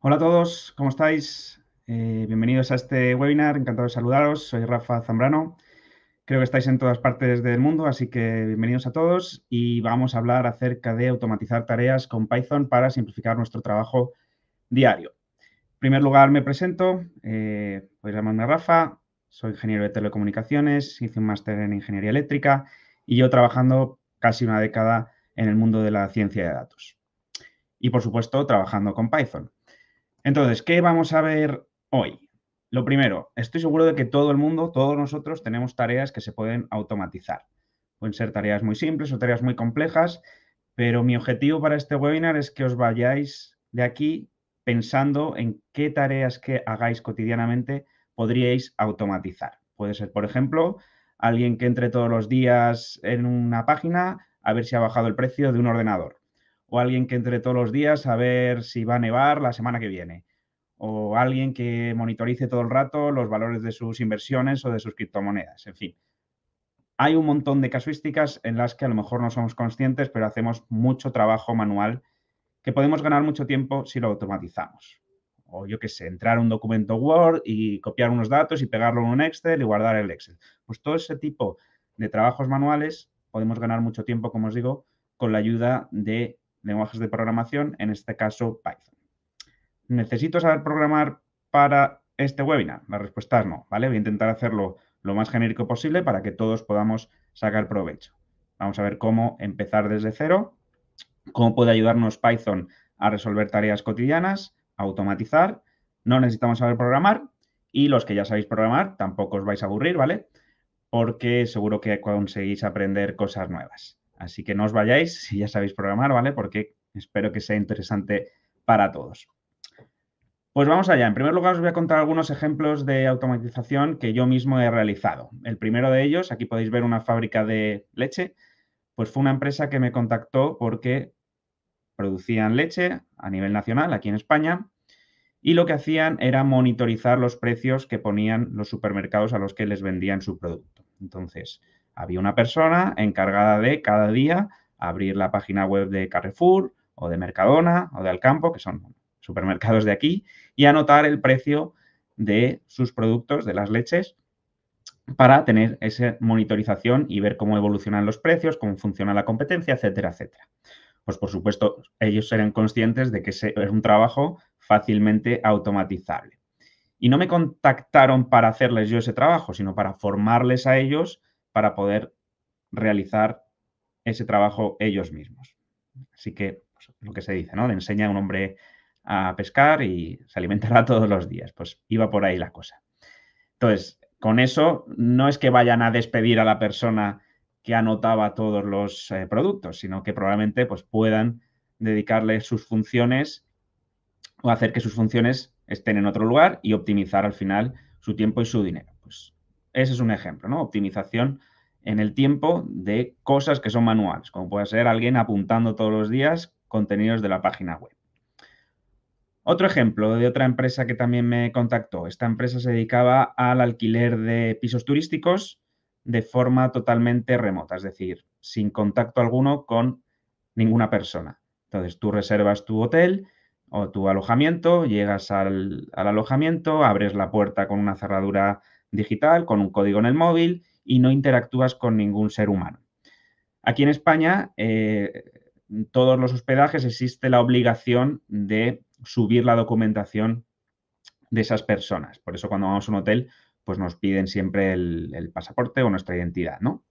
Hola a todos, ¿cómo estáis? Bienvenidos a este webinar, encantado de saludaros. Soy Rafa Zambrano. Creo que estáis en todas partes del mundo, así que bienvenidos a todos y vamos a hablar acerca de automatizar tareas con Python para simplificar nuestro trabajo diario. En primer lugar, me presento. Podéis llamarme Rafa, soy ingeniero de telecomunicaciones, hice un máster en ingeniería eléctrica y yo trabajando casi una década en el mundo de la ciencia de datos. Y, por supuesto, trabajando con Python. Entonces, ¿qué vamos a ver hoy? Lo primero, estoy seguro de que todo el mundo, todos nosotros, tenemos tareas que se pueden automatizar. Pueden ser tareas muy simples o tareas muy complejas, pero mi objetivo para este webinar es que os vayáis de aquí pensando en qué tareas que hagáis cotidianamente podríais automatizar. Puede ser, por ejemplo, alguien que entre todos los días en una página a ver si ha bajado el precio de un ordenador, o alguien que entre todos los días a ver si va a nevar la semana que viene, o alguien que monitorice todo el rato los valores de sus inversiones o de sus criptomonedas. En fin, hay un montón de casuísticas en las que a lo mejor no somos conscientes, pero hacemos mucho trabajo manual que podemos ganar mucho tiempo si lo automatizamos. O yo qué sé, entrar a un documento Word y copiar unos datos y pegarlo en un Excel y guardar el Excel. Pues todo ese tipo de trabajos manuales podemos ganar mucho tiempo, como os digo, con la ayuda de lenguajes de programación, en este caso Python. ¿Necesito saber programar para este webinar? La respuesta es no, ¿vale? Voy a intentar hacerlo lo más genérico posible para que todos podamos sacar provecho. Vamos a ver cómo empezar desde cero, cómo puede ayudarnos Python a resolver tareas cotidianas, a automatizar. No necesitamos saber programar y los que ya sabéis programar tampoco os vais a aburrir, ¿vale? Porque seguro que conseguís aprender cosas nuevas. Así que no os vayáis si ya sabéis programar, ¿vale? Porque espero que sea interesante para todos. Pues vamos allá. En primer lugar, os voy a contar algunos ejemplos de automatización que yo mismo he realizado. El primero de ellos, aquí podéis ver una fábrica de leche, pues fue una empresa que me contactó porque producían leche a nivel nacional, aquí en España, y lo que hacían era monitorizar los precios que ponían los supermercados a los que les vendían su producto. Entonces, había una persona encargada de cada día abrir la página web de Carrefour o de Mercadona o de Alcampo, que son supermercados de aquí, y anotar el precio de sus productos, de las leches, para tener esa monitorización y ver cómo evolucionan los precios, cómo funciona la competencia, etcétera, etcétera. Pues por supuesto, ellos eran conscientes de que ese es un trabajo fácilmente automatizable. Y no me contactaron para hacerles yo ese trabajo, sino para formarles a ellos para poder realizar ese trabajo ellos mismos. Así que, pues, lo que se dice, ¿no? Le enseña a un hombre a pescar y se alimentará todos los días. Pues iba por ahí la cosa. Entonces, con eso no es que vayan a despedir a la persona que anotaba todos los productos, sino que probablemente pues, puedan dedicarle sus funciones o hacer que sus funciones estén en otro lugar y optimizar al final su tiempo y su dinero. Pues ese es un ejemplo, ¿no? Optimización en el tiempo de cosas que son manuales, como puede ser alguien apuntando todos los días contenidos de la página web. Otro ejemplo de otra empresa que también me contactó. Esta empresa se dedicaba al alquiler de pisos turísticos de forma totalmente remota, es decir, sin contacto alguno con ninguna persona. Entonces, tú reservas tu hotel o tu alojamiento, llegas al alojamiento, abres la puerta con una cerradura digital, con un código en el móvil y no interactúas con ningún ser humano. Aquí en España, todos los hospedajes existe la obligación de subir la documentación de esas personas. Por eso cuando vamos a un hotel, pues nos piden siempre el pasaporte o nuestra identidad, ¿no?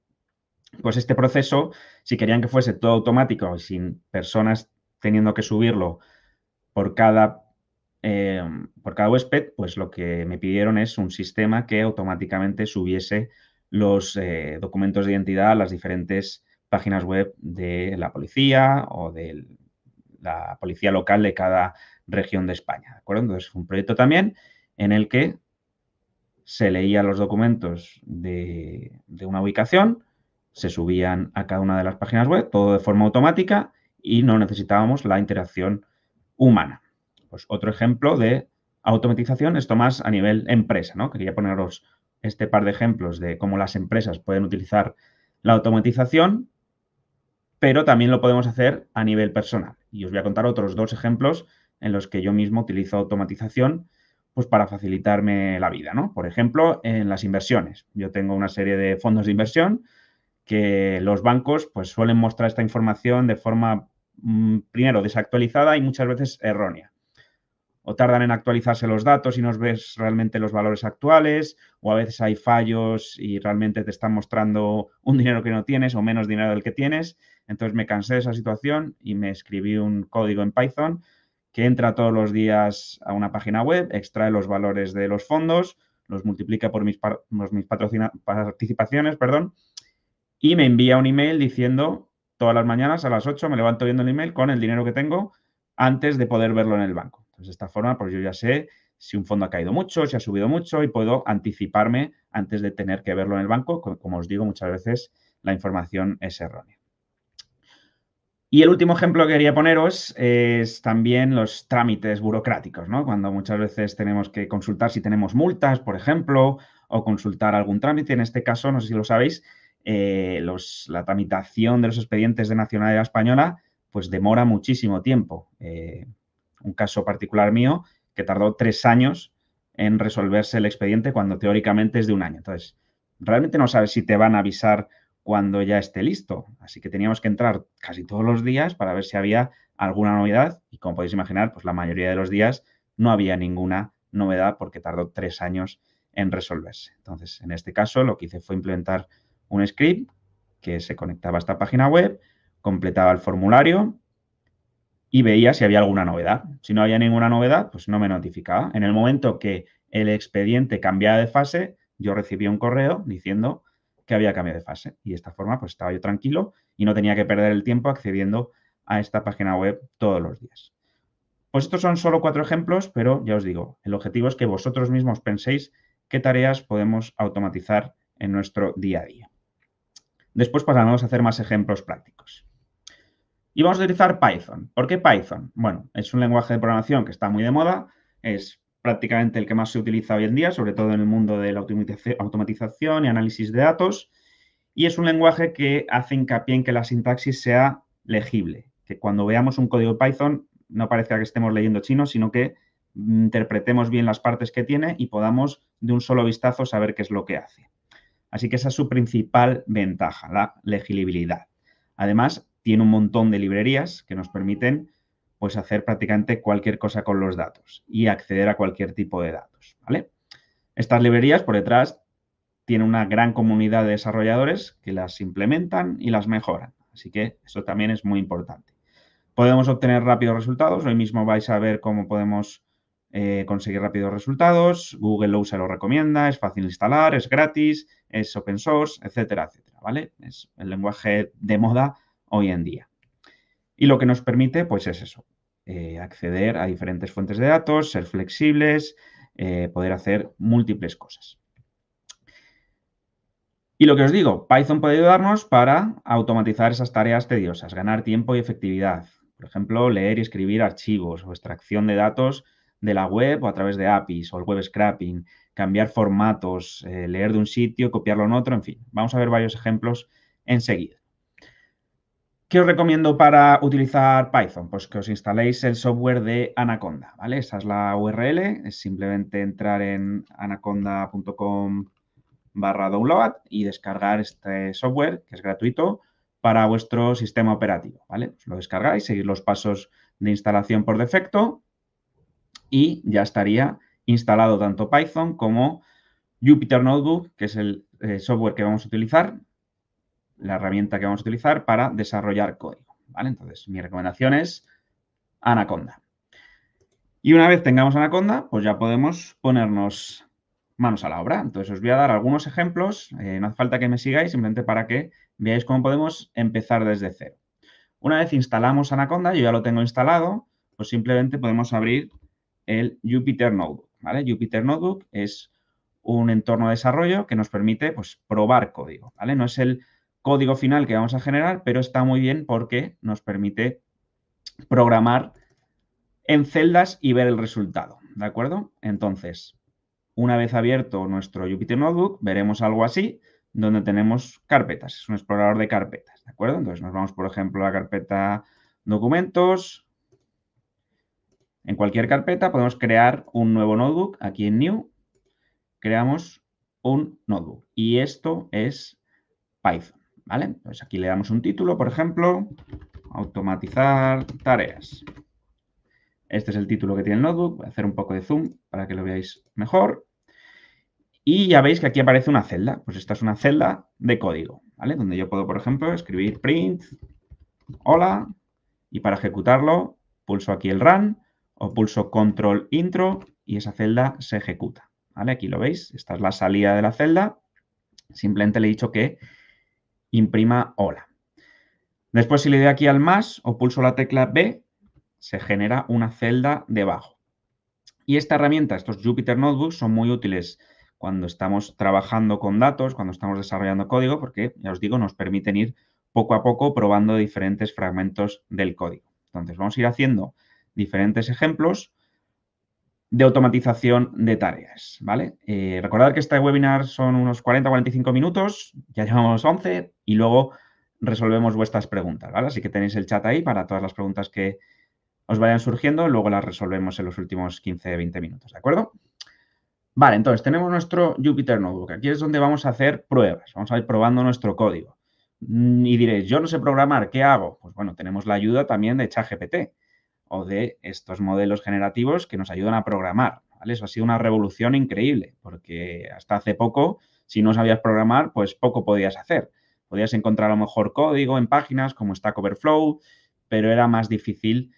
Pues este proceso, si querían que fuese todo automático y sin personas teniendo que subirlo por por cada huésped, pues lo que me pidieron es un sistema que automáticamente subiese los documentos de identidad a las diferentes páginas web de la policía o de la policía local de cada región de España. ¿De acuerdo? Entonces, fue un proyecto también en el que se leían los documentos de una ubicación, se subían a cada una de las páginas web, todo de forma automática y no necesitábamos la interacción humana. Pues otro ejemplo de automatización, esto más a nivel empresa, ¿no? Quería poneros este par de ejemplos de cómo las empresas pueden utilizar la automatización, pero también lo podemos hacer a nivel personal. Y os voy a contar otros dos ejemplos en los que yo mismo utilizo automatización pues para facilitarme la vida, ¿no? Por ejemplo, en las inversiones. Yo tengo una serie de fondos de inversión que los bancos pues suelen mostrar esta información de forma, primero, desactualizada y muchas veces errónea. O tardan en actualizarse los datos y no ves realmente los valores actuales, o a veces hay fallos y realmente te están mostrando un dinero que no tienes o menos dinero del que tienes. Entonces me cansé de esa situación y me escribí un código en Python que entra todos los días a una página web, extrae los valores de los fondos, los multiplica por mis participaciones, perdón, y me envía un email diciendo todas las mañanas a las 8 me levanto viendo el email con el dinero que tengo antes de poder verlo en el banco. Entonces, de esta forma, pues yo ya sé si un fondo ha caído mucho, si ha subido mucho y puedo anticiparme antes de tener que verlo en el banco. Como os digo, muchas veces la información es errónea. Y el último ejemplo que quería poneros es también los trámites burocráticos, ¿no? Cuando muchas veces tenemos que consultar si tenemos multas, por ejemplo, o consultar algún trámite. En este caso, no sé si lo sabéis, la tramitación de los expedientes de nacionalidad española pues demora muchísimo tiempo. Un caso particular mío que tardó 3 años en resolverse el expediente cuando teóricamente es de un año. Entonces, realmente no sabes si te van a avisar cuando ya esté listo. Así que teníamos que entrar casi todos los días para ver si había alguna novedad y como podéis imaginar, pues la mayoría de los días no había ninguna novedad porque tardó 3 años en resolverse. Entonces, en este caso, lo que hice fue implementar un script que se conectaba a esta página web, completaba el formulario y veía si había alguna novedad. Si no había ninguna novedad, pues no me notificaba. En el momento que el expediente cambiaba de fase, yo recibía un correo diciendo que había cambiado de fase. Y de esta forma, pues estaba yo tranquilo y no tenía que perder el tiempo accediendo a esta página web todos los días. Pues estos son solo 4 ejemplos, pero ya os digo, el objetivo es que vosotros mismos penséis qué tareas podemos automatizar en nuestro día a día. Después pasaremos a hacer más ejemplos prácticos. Y vamos a utilizar Python. ¿Por qué Python? Bueno, es un lenguaje de programación que está muy de moda, es prácticamente el que más se utiliza hoy en día, sobre todo en el mundo de la automatización y análisis de datos, y es un lenguaje que hace hincapié en que la sintaxis sea legible, que cuando veamos un código de Python no parezca que estemos leyendo chino, sino que interpretemos bien las partes que tiene y podamos de un solo vistazo saber qué es lo que hace. Así que esa es su principal ventaja, la legibilidad. Además, tiene un montón de librerías que nos permiten pues, hacer prácticamente cualquier cosa con los datos y acceder a cualquier tipo de datos, ¿vale? Estas librerías, por detrás, tienen una gran comunidad de desarrolladores que las implementan y las mejoran. Así que eso también es muy importante. Podemos obtener rápidos resultados. Hoy mismo vais a ver cómo podemos conseguir rápidos resultados. Google lo usa y lo recomienda. Es fácil de instalar, es gratis, es open source, etcétera, etcétera, ¿vale? Es el lenguaje de moda hoy en día. Y lo que nos permite, pues es eso, acceder a diferentes fuentes de datos, ser flexibles, poder hacer múltiples cosas. Y lo que os digo, Python puede ayudarnos para automatizar esas tareas tediosas, ganar tiempo y efectividad. Por ejemplo, leer y escribir archivos o extracción de datos de la web o a través de APIs o el web scraping, cambiar formatos, leer de un sitio, copiarlo en otro, en fin. Vamos a ver varios ejemplos enseguida. ¿Qué os recomiendo para utilizar Python? Pues que os instaléis el software de Anaconda, ¿vale? Esa es la URL, es simplemente entrar en anaconda.com/download y descargar este software, que es gratuito, para vuestro sistema operativo, ¿vale? Os lo descargáis, seguís los pasos de instalación por defecto y ya estaría instalado tanto Python como Jupyter Notebook, que es el software que vamos a utilizar, la herramienta que vamos a utilizar para desarrollar código, ¿vale? Entonces, mi recomendación es Anaconda. Y una vez tengamos Anaconda, pues ya podemos ponernos manos a la obra. Entonces, os voy a dar algunos ejemplos, no hace falta que me sigáis, simplemente para que veáis cómo podemos empezar desde cero. Una vez instalamos Anaconda, yo ya lo tengo instalado, pues simplemente podemos abrir el Jupyter Notebook, ¿vale? Jupyter Notebook es un entorno de desarrollo que nos permite, pues, probar código, ¿vale? No es el código final que vamos a generar, pero está muy bien porque nos permite programar en celdas y ver el resultado, ¿de acuerdo? Entonces, una vez abierto nuestro Jupyter Notebook, veremos algo así, donde tenemos carpetas. Es un explorador de carpetas, ¿de acuerdo? Entonces, nos vamos, por ejemplo, a la carpeta documentos. En cualquier carpeta podemos crear un nuevo notebook. Aquí en New creamos un notebook. Y esto es Python, ¿vale? Entonces aquí le damos un título, por ejemplo, automatizar tareas. Este es el título que tiene el notebook. Voy a hacer un poco de zoom para que lo veáis mejor. Y ya veis que aquí aparece una celda. Pues esta es una celda de código, ¿vale? Donde yo puedo, por ejemplo, escribir print, hola, y para ejecutarlo pulso aquí el run o pulso control intro y esa celda se ejecuta, ¿vale? Aquí lo veis, esta es la salida de la celda. Simplemente le he dicho que imprima hola. Después, si le doy aquí al más o pulso la tecla B, se genera una celda debajo. Y esta herramienta, estos Jupyter Notebooks, son muy útiles cuando estamos trabajando con datos, cuando estamos desarrollando código, porque, ya os digo, nos permiten ir poco a poco probando diferentes fragmentos del código. Entonces, vamos a ir haciendo diferentes ejemplos de automatización de tareas, ¿vale? Recordad que este webinar son unos 40-45 minutos, ya llevamos 11 y luego resolvemos vuestras preguntas, ¿vale? Así que tenéis el chat ahí para todas las preguntas que os vayan surgiendo, luego las resolvemos en los últimos 15-20 minutos, ¿de acuerdo? Vale, entonces tenemos nuestro Jupyter Notebook. Aquí es donde vamos a hacer pruebas, vamos a ir probando nuestro código. Y diréis, yo no sé programar, ¿qué hago? Pues bueno, tenemos la ayuda también de ChatGPT o de estos modelos generativos que nos ayudan a programar, ¿vale? Eso ha sido una revolución increíble, porque hasta hace poco, si no sabías programar, pues poco podías hacer. Podías encontrar a lo mejor código en páginas como Stack Overflow, pero era más difícil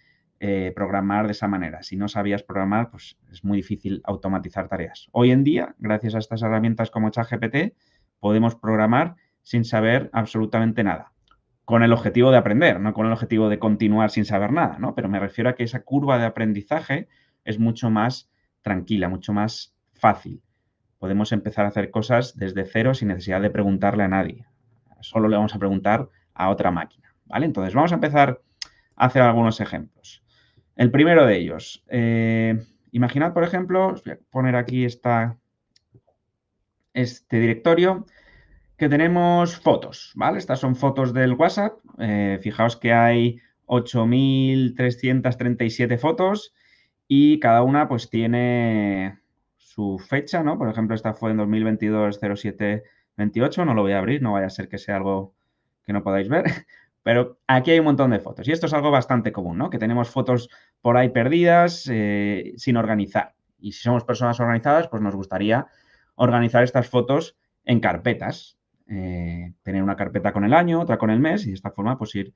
programar de esa manera. Si no sabías programar, pues es muy difícil automatizar tareas. Hoy en día, gracias a estas herramientas como ChatGPT, podemos programar sin saber absolutamente nada. Con el objetivo de aprender, no con el objetivo de continuar sin saber nada, ¿no? Pero me refiero a que esa curva de aprendizaje es mucho más tranquila, mucho más fácil. Podemos empezar a hacer cosas desde cero sin necesidad de preguntarle a nadie. Solo le vamos a preguntar a otra máquina, ¿vale? Entonces, vamos a empezar a hacer algunos ejemplos. El primero de ellos, imaginad, por ejemplo, os voy a poner aquí este directorio, que tenemos fotos, ¿vale? Estas son fotos del WhatsApp. Fijaos que hay 8.337 fotos y cada una pues tiene su fecha, ¿no? Por ejemplo, esta fue en 2022-07-28. No lo voy a abrir, no vaya a ser que sea algo que no podáis ver. Pero aquí hay un montón de fotos y esto es algo bastante común, ¿no? Que tenemos fotos por ahí perdidas sin organizar. Y si somos personas organizadas, pues nos gustaría organizar estas fotos en carpetas. Tener una carpeta con el año, otra con el mes y de esta forma pues ir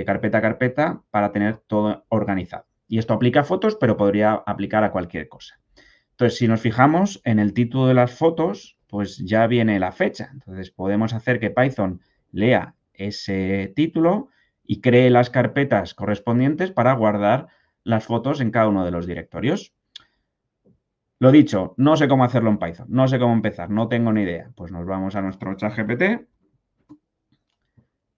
carpeta a carpeta para tener todo organizado. Y esto aplica a fotos, pero podría aplicar a cualquier cosa. Entonces, si nos fijamos en el título de las fotos, pues ya viene la fecha. Entonces, podemos hacer que Python lea ese título y cree las carpetas correspondientes para guardar las fotos en cada uno de los directorios. Lo dicho, no sé cómo hacerlo en Python, no sé cómo empezar, no tengo ni idea. Pues nos vamos a nuestro ChatGPT,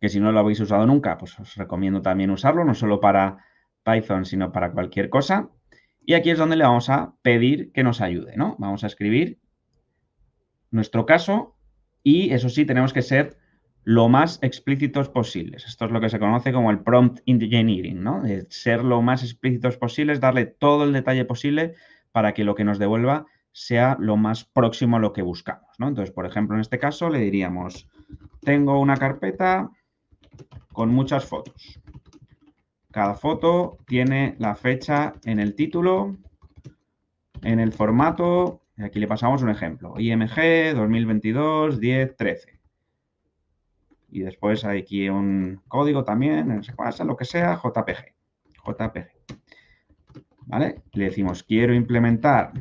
que si no lo habéis usado nunca, pues os recomiendo también usarlo, no solo para Python, sino para cualquier cosa. Y aquí es donde le vamos a pedir que nos ayude, ¿no? Vamos a escribir nuestro caso y eso sí, tenemos que ser lo más explícitos posibles. Esto es lo que se conoce como el prompt engineering, ¿no? De ser lo más explícitos posibles, darle todo el detalle posible para que lo que nos devuelva sea lo más próximo a lo que buscamos, ¿no? Entonces, por ejemplo, en este caso le diríamos, tengo una carpeta con muchas fotos. Cada foto tiene la fecha en el título, en el formato, y aquí le pasamos un ejemplo, IMG 2022-10-13. Y después hay aquí un código también, no sé cuál, lo que sea, JPG. ¿Vale? Le decimos, quiero implementar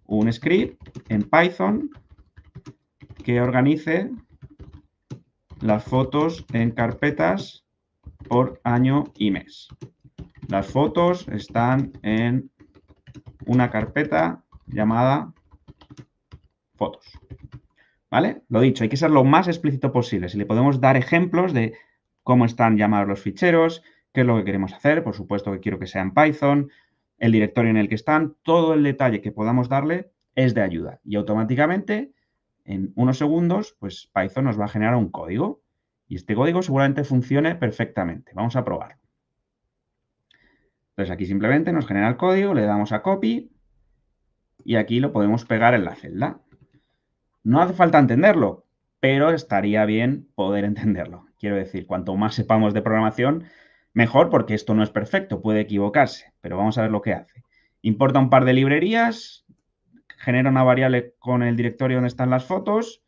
un script en Python que organice las fotos en carpetas por año y mes. Las fotos están en una carpeta llamada fotos. ¿Vale? Lo dicho, hay que ser lo más explícito posible. Si le podemos dar ejemplos de cómo están llamados los ficheros, qué es lo que queremos hacer, por supuesto que quiero que sea en Python, el directorio en el que están, todo el detalle que podamos darle es de ayuda. Y automáticamente, en unos segundos, pues Python nos va a generar un código. Y este código seguramente funcione perfectamente. Vamos a probarlo. Entonces aquí simplemente nos genera el código, le damos a copy y aquí lo podemos pegar en la celda. No hace falta entenderlo, pero estaría bien poder entenderlo. Quiero decir, cuanto más sepamos de programación, mejor, porque esto no es perfecto, puede equivocarse, pero vamos a ver lo que hace. Importa un par de librerías, genera una variable con el directorio donde están las fotos.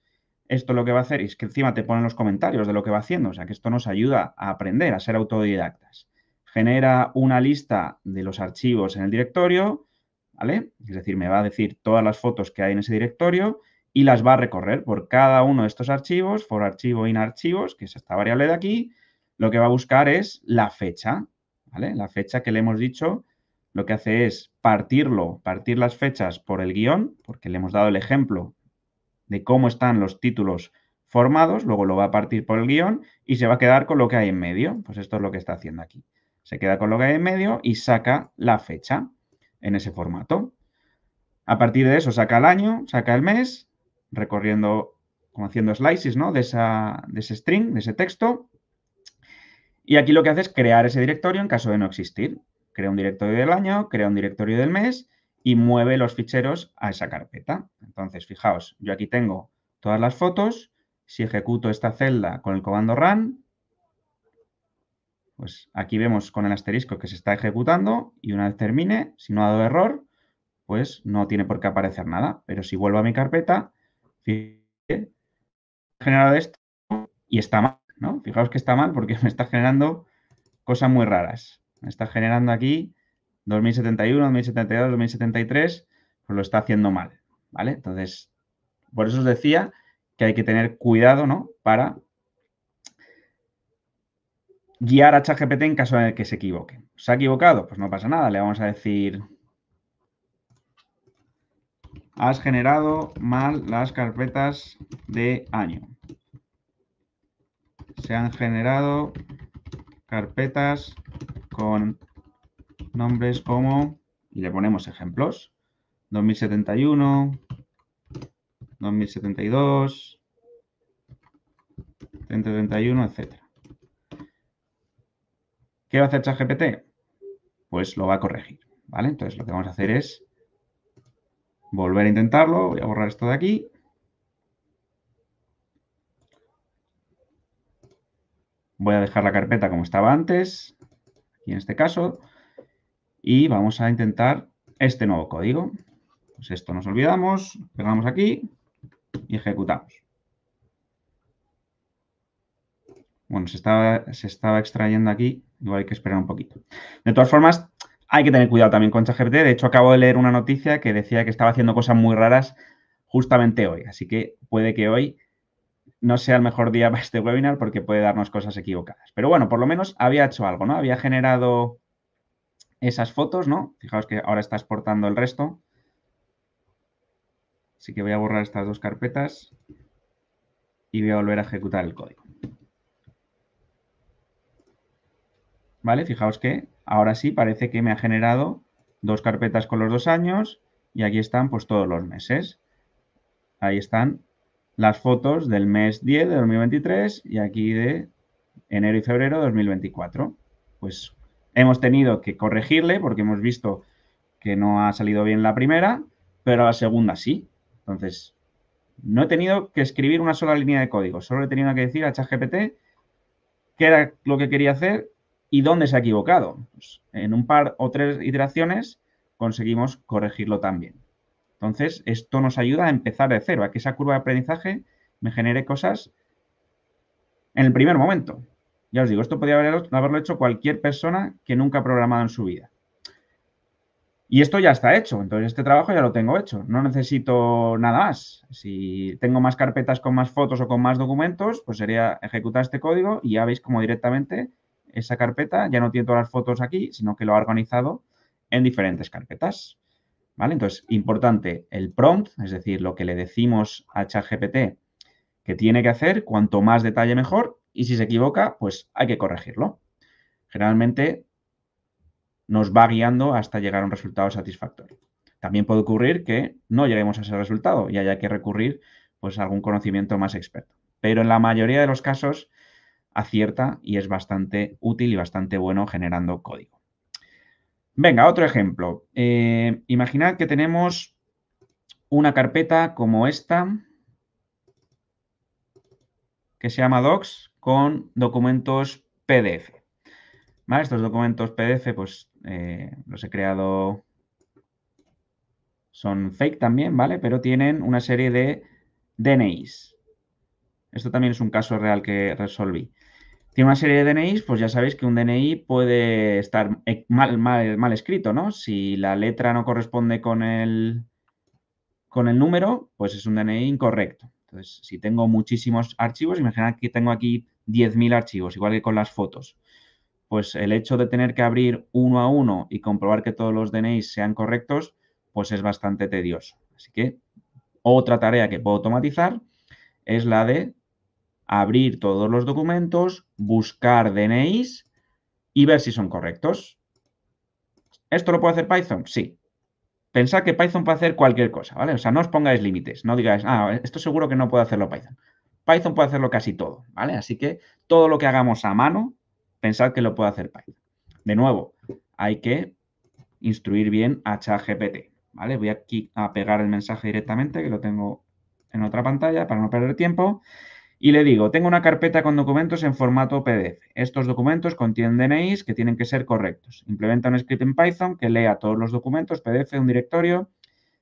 Esto lo que va a hacer es que encima te ponen los comentarios de lo que va haciendo, o sea que esto nos ayuda a aprender, a ser autodidactas. Genera una lista de los archivos en el directorio, ¿vale? Es decir, me va a decir todas las fotos que hay en ese directorio y las va a recorrer por cada uno de estos archivos, for archivo in archivos, que es esta variable de aquí. Lo que va a buscar es la fecha, ¿vale? La fecha que le hemos dicho, lo que hace es partir las fechas por el guión, porque le hemos dado el ejemplo de cómo están los títulos formados, luego lo va a partir por el guión y se va a quedar con lo que hay en medio. Pues esto es lo que está haciendo aquí. Se queda con lo que hay en medio y saca la fecha en ese formato. A partir de eso saca el año, saca el mes, recorriendo, como haciendo slices, ¿no? De ese string, de ese texto. Y aquí lo que hace es crear ese directorio en caso de no existir. Crea un directorio del año, crea un directorio del mes y mueve los ficheros a esa carpeta. Entonces, fijaos, yo aquí tengo todas las fotos. Si ejecuto esta celda con el comando run, pues aquí vemos con el asterisco que se está ejecutando y una vez termine, si no ha dado error, pues no tiene por qué aparecer nada. Pero si vuelvo a mi carpeta, fíjate, he generado esto y está mal, ¿no? Fijaos que está mal porque me está generando cosas muy raras. Me está generando aquí 2071, 2072, 2073, pues lo está haciendo mal, ¿vale? Entonces, por eso os decía que hay que tener cuidado, ¿no? Para guiar a ChatGPT en caso de que se equivoque. ¿Se ha equivocado? Pues no pasa nada, le vamos a decir: has generado mal las carpetas de año. Se han generado carpetas con nombres como, y le ponemos ejemplos, 2071, 2072, 131, etc. ¿Qué va a hacer ChatGPT? Pues lo va a corregir, ¿vale? Entonces lo que vamos a hacer es volver a intentarlo. Voy a borrar esto de aquí. Voy a dejar la carpeta como estaba antes, aquí en este caso, y vamos a intentar este nuevo código. Pues esto nos olvidamos, pegamos aquí y ejecutamos. Bueno, se estaba extrayendo aquí, igual hay que esperar un poquito. De todas formas, hay que tener cuidado también con ChatGPT. De hecho, acabo de leer una noticia que decía que estaba haciendo cosas muy raras justamente hoy. Así que puede que hoy no sea el mejor día para este webinar porque puede darnos cosas equivocadas. Pero bueno, por lo menos había hecho algo, ¿no? Había generado esas fotos, ¿no? Fijaos que ahora está exportando el resto. Así que voy a borrar estas dos carpetas y voy a volver a ejecutar el código. ¿Vale? Fijaos que ahora sí parece que me ha generado dos carpetas con los 2 años y aquí están pues todos los meses. Ahí están las fotos del mes 10 de 2023 y aquí de enero y febrero de 2024. Pues hemos tenido que corregirle porque hemos visto que no ha salido bien la primera, pero la segunda sí. Entonces, no he tenido que escribir una sola línea de código, solo he tenido que decir a ChatGPT qué era lo que quería hacer y dónde se ha equivocado. Pues en un par o tres iteraciones conseguimos corregirlo también. Entonces, esto nos ayuda a empezar de cero, a que esa curva de aprendizaje me genere cosas en el primer momento. Ya os digo, esto podría haberlo hecho cualquier persona que nunca ha programado en su vida. Y esto ya está hecho, entonces este trabajo ya lo tengo hecho, no necesito nada más. Si tengo más carpetas con más fotos o con más documentos, pues sería ejecutar este código y ya veis como directamente esa carpeta ya no tiene todas las fotos aquí, sino que lo ha organizado en diferentes carpetas. ¿Vale? Entonces, importante el prompt, es decir, lo que le decimos a ChatGPT que tiene que hacer, cuanto más detalle mejor, y si se equivoca, pues hay que corregirlo. Generalmente nos va guiando hasta llegar a un resultado satisfactorio. También puede ocurrir que no lleguemos a ese resultado y haya que recurrir pues, a algún conocimiento más experto. Pero en la mayoría de los casos acierta y es bastante útil y bastante bueno generando código. Venga, otro ejemplo. Imaginad que tenemos una carpeta como esta, que se llama Docs, con documentos PDF. ¿Vale? Estos documentos PDF, pues los he creado, son fake también, ¿vale? Pero tienen una serie de DNIs. Esto también es un caso real que resolví. Tiene una serie de DNIs, pues ya sabéis que un DNI puede estar mal escrito, ¿no? Si la letra no corresponde con el número, pues es un DNI incorrecto. Entonces, si tengo muchísimos archivos, imaginad que tengo aquí 10.000 archivos, igual que con las fotos. Pues el hecho de tener que abrir uno a uno y comprobar que todos los DNIs sean correctos, pues es bastante tedioso. Así que otra tarea que puedo automatizar es la de abrir todos los documentos, buscar DNIs y ver si son correctos. ¿Esto lo puede hacer Python? Sí. Pensad que Python puede hacer cualquier cosa, ¿vale? O sea, no os pongáis límites, no digáis, esto seguro que no puede hacerlo Python. Python puede hacerlo casi todo, ¿vale? Así que todo lo que hagamos a mano, pensad que lo puede hacer Python. De nuevo, hay que instruir bien a ChatGPT, ¿vale? Voy aquí a pegar el mensaje directamente, que lo tengo en otra pantalla para no perder tiempo. Y le digo, tengo una carpeta con documentos en formato PDF. Estos documentos contienen DNIs que tienen que ser correctos. Implementa un script en Python que lea todos los documentos PDF de un directorio,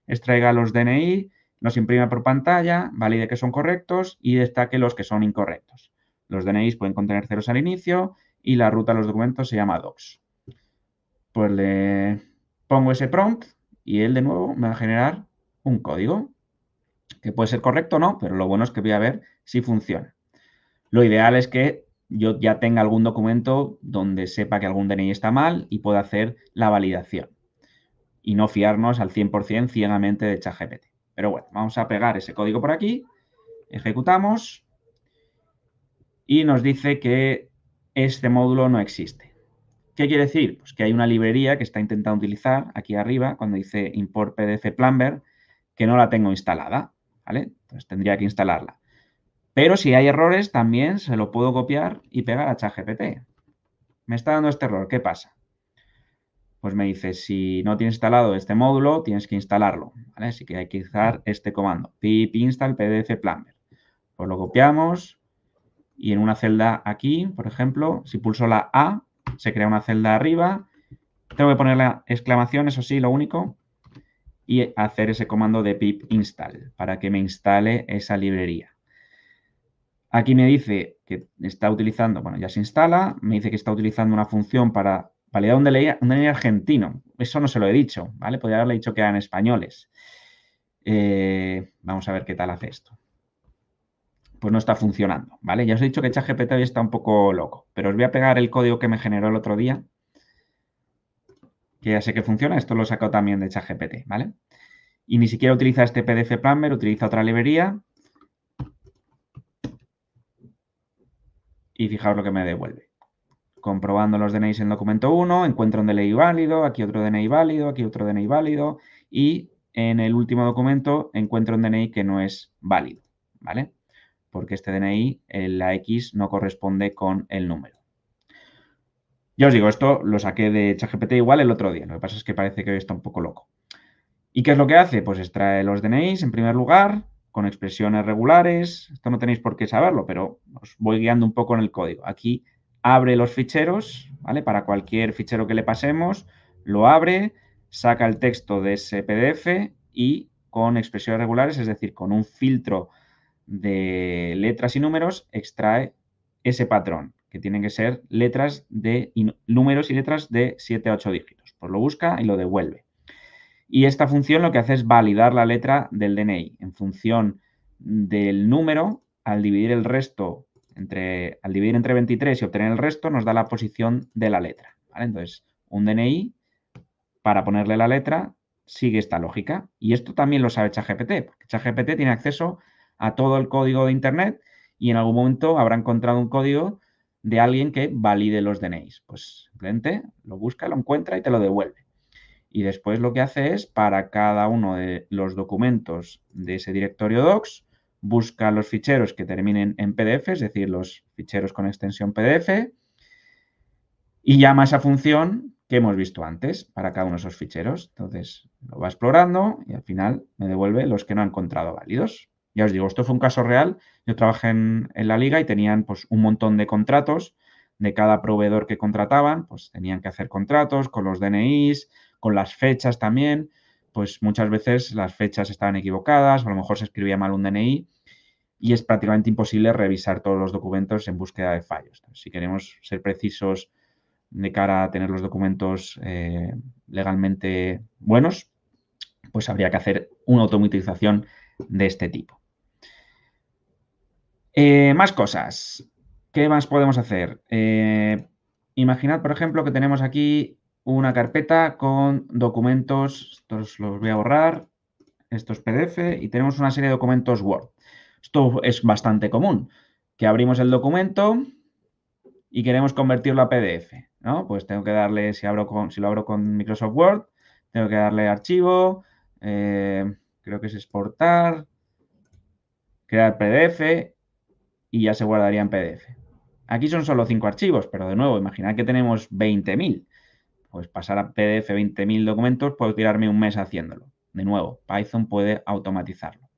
extraiga los DNI, los imprima por pantalla, valide que son correctos y destaque los que son incorrectos. Los DNIs pueden contener ceros al inicio y la ruta de los documentos se llama docs. Pues le pongo ese prompt y él de nuevo me va a generar un código que puede ser correcto o no, pero lo bueno es que voy a ver si funciona. Lo ideal es que yo ya tenga algún documento donde sepa que algún DNI está mal y pueda hacer la validación y no fiarnos al 100% ciegamente de ChatGPT. Pero bueno, vamos a pegar ese código por aquí, ejecutamos y nos dice que este módulo no existe. ¿Qué quiere decir? Pues que hay una librería que está intentando utilizar aquí arriba cuando dice import PDF Plumber que no la tengo instalada, ¿vale? Entonces tendría que instalarla. Pero si hay errores, también se lo puedo copiar y pegar a ChatGPT. Me está dando este error, ¿qué pasa? Pues me dice, si no tienes instalado este módulo, tienes que instalarlo, ¿vale? Así que hay que usar este comando, pip install pdf plumber. Pues lo copiamos y en una celda aquí, por ejemplo, si pulso la A, se crea una celda arriba. Tengo que poner la exclamación, eso sí, lo único, y hacer ese comando de pip install para que me instale esa librería. Aquí me dice que está utilizando, bueno, ya se instala, me dice que está utilizando una función para validar un DNI argentino. Eso no se lo he dicho, ¿vale? Podría haberle dicho que eran españoles. Vamos a ver qué tal hace esto. Pues no está funcionando, ¿vale? Ya os he dicho que ChatGPT hoy está un poco loco, pero os voy a pegar el código que me generó el otro día, que ya sé que funciona. Esto lo he sacado también de ChatGPT, ¿vale? Y ni siquiera utiliza este PDF Plumber, utiliza otra librería. Y fijaos lo que me devuelve. Comprobando los DNIs en el documento 1, encuentro un DNI válido, aquí otro DNI válido, aquí otro DNI válido y en el último documento encuentro un DNI que no es válido, ¿vale? Porque este DNI, la X no corresponde con el número. Ya os digo, esto lo saqué de ChatGPT igual el otro día, lo que pasa es que parece que hoy está un poco loco. ¿Y qué es lo que hace? Pues extrae los DNIs en primer lugar, con expresiones regulares. Esto no tenéis por qué saberlo, pero os voy guiando un poco en el código. Aquí abre los ficheros, ¿vale? Para cualquier fichero que le pasemos, lo abre, saca el texto de ese PDF y con expresiones regulares, es decir, con un filtro de letras y números, extrae ese patrón, que tienen que ser números y letras de 7 a 8 dígitos. Pues lo busca y lo devuelve. Y esta función lo que hace es validar la letra del DNI en función del número. Al dividir entre 23 y obtener el resto, nos da la posición de la letra, ¿vale? Entonces, un DNI, para ponerle la letra, sigue esta lógica. Y esto también lo sabe ChatGPT, porque ChatGPT tiene acceso a todo el código de Internet y en algún momento habrá encontrado un código de alguien que valide los DNIs. Pues simplemente lo busca, lo encuentra y te lo devuelve. Y después lo que hace es, para cada uno de los documentos de ese directorio docs, busca los ficheros que terminen en PDF, es decir, los ficheros con extensión PDF, y llama a esa función que hemos visto antes para cada uno de esos ficheros. Entonces, lo va explorando y al final me devuelve los que no ha encontrado válidos. Ya os digo, esto fue un caso real. Yo trabajé en la liga y tenían pues un montón de contratos de cada proveedor que contrataban, pues tenían que hacer contratos con los DNIs, con las fechas también, pues muchas veces las fechas estaban equivocadas o a lo mejor se escribía mal un DNI y es prácticamente imposible revisar todos los documentos en búsqueda de fallos. Si queremos ser precisos de cara a tener los documentos legalmente buenos, pues habría que hacer una automatización de este tipo. Más cosas. ¿Qué más podemos hacer? Imaginad, por ejemplo, que tenemos aquí una carpeta con documentos, estos los voy a borrar, estos PDF, y tenemos una serie de documentos Word. Esto es bastante común, que abrimos el documento y queremos convertirlo a PDF, ¿no? Pues tengo que darle, si lo abro con Microsoft Word, tengo que darle archivo, creo que es exportar, crear PDF y ya se guardaría en PDF. Aquí son solo 5 archivos, pero de nuevo, imaginad que tenemos 20.000. Pues pasar a PDF 20.000 documentos, puedo tirarme un mes haciéndolo. De nuevo, Python puede automatizarlo.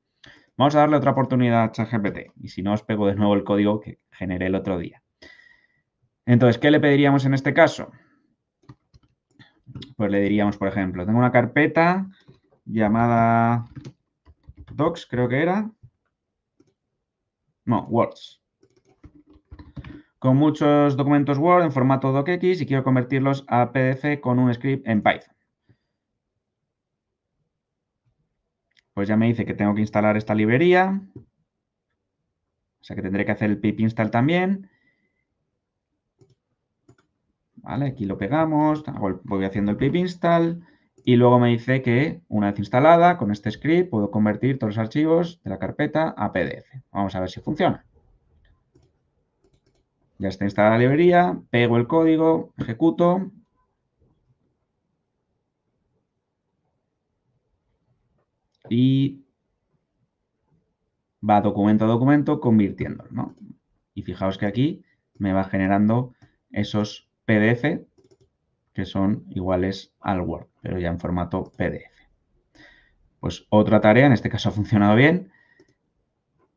Vamos a darle otra oportunidad a ChatGPT. Y si no, os pego de nuevo el código que generé el otro día. Entonces, ¿qué le pediríamos en este caso? Pues le diríamos, por ejemplo, tengo una carpeta llamada Docs, creo que era. No, Words. Con muchos documentos Word en formato docx y quiero convertirlos a PDF con un script en Python. Pues ya me dice que tengo que instalar esta librería. O sea que tendré que hacer el pip install también. Vale, aquí lo pegamos, voy haciendo el pip install y luego me dice que una vez instalada con este script puedo convertir todos los archivos de la carpeta a PDF. Vamos a ver si funciona. Ya está instalada la librería, pego el código, ejecuto. Y va documento a documento convirtiéndolo, ¿no? Y fijaos que aquí me va generando esos PDF que son iguales al Word, pero ya en formato PDF. Pues otra tarea, en este caso ha funcionado bien,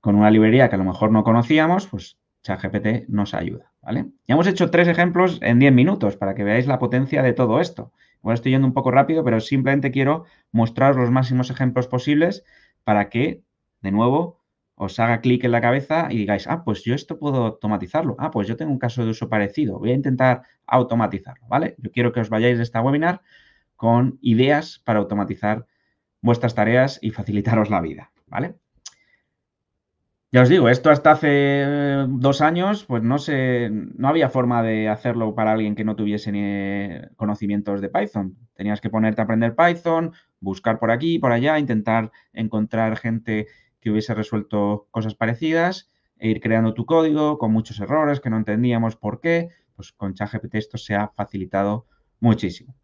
con una librería que a lo mejor no conocíamos, pues ChatGPT nos ayuda, ¿vale? Ya hemos hecho 3 ejemplos en 10 minutos para que veáis la potencia de todo esto. Igual estoy yendo un poco rápido, pero simplemente quiero mostraros los máximos ejemplos posibles para que, de nuevo, os haga clic en la cabeza y digáis, ah, pues yo esto puedo automatizarlo. Ah, pues yo tengo un caso de uso parecido. Voy a intentar automatizarlo, ¿vale? Yo quiero que os vayáis de esta webinar con ideas para automatizar vuestras tareas y facilitaros la vida, ¿vale? Ya os digo, esto hasta hace 2 años, pues no había forma de hacerlo para alguien que no tuviese ni conocimientos de Python. Tenías que ponerte a aprender Python, buscar por aquí, por allá, intentar encontrar gente que hubiese resuelto cosas parecidas e ir creando tu código con muchos errores que no entendíamos por qué. Pues con ChatGPT esto se ha facilitado muchísimo.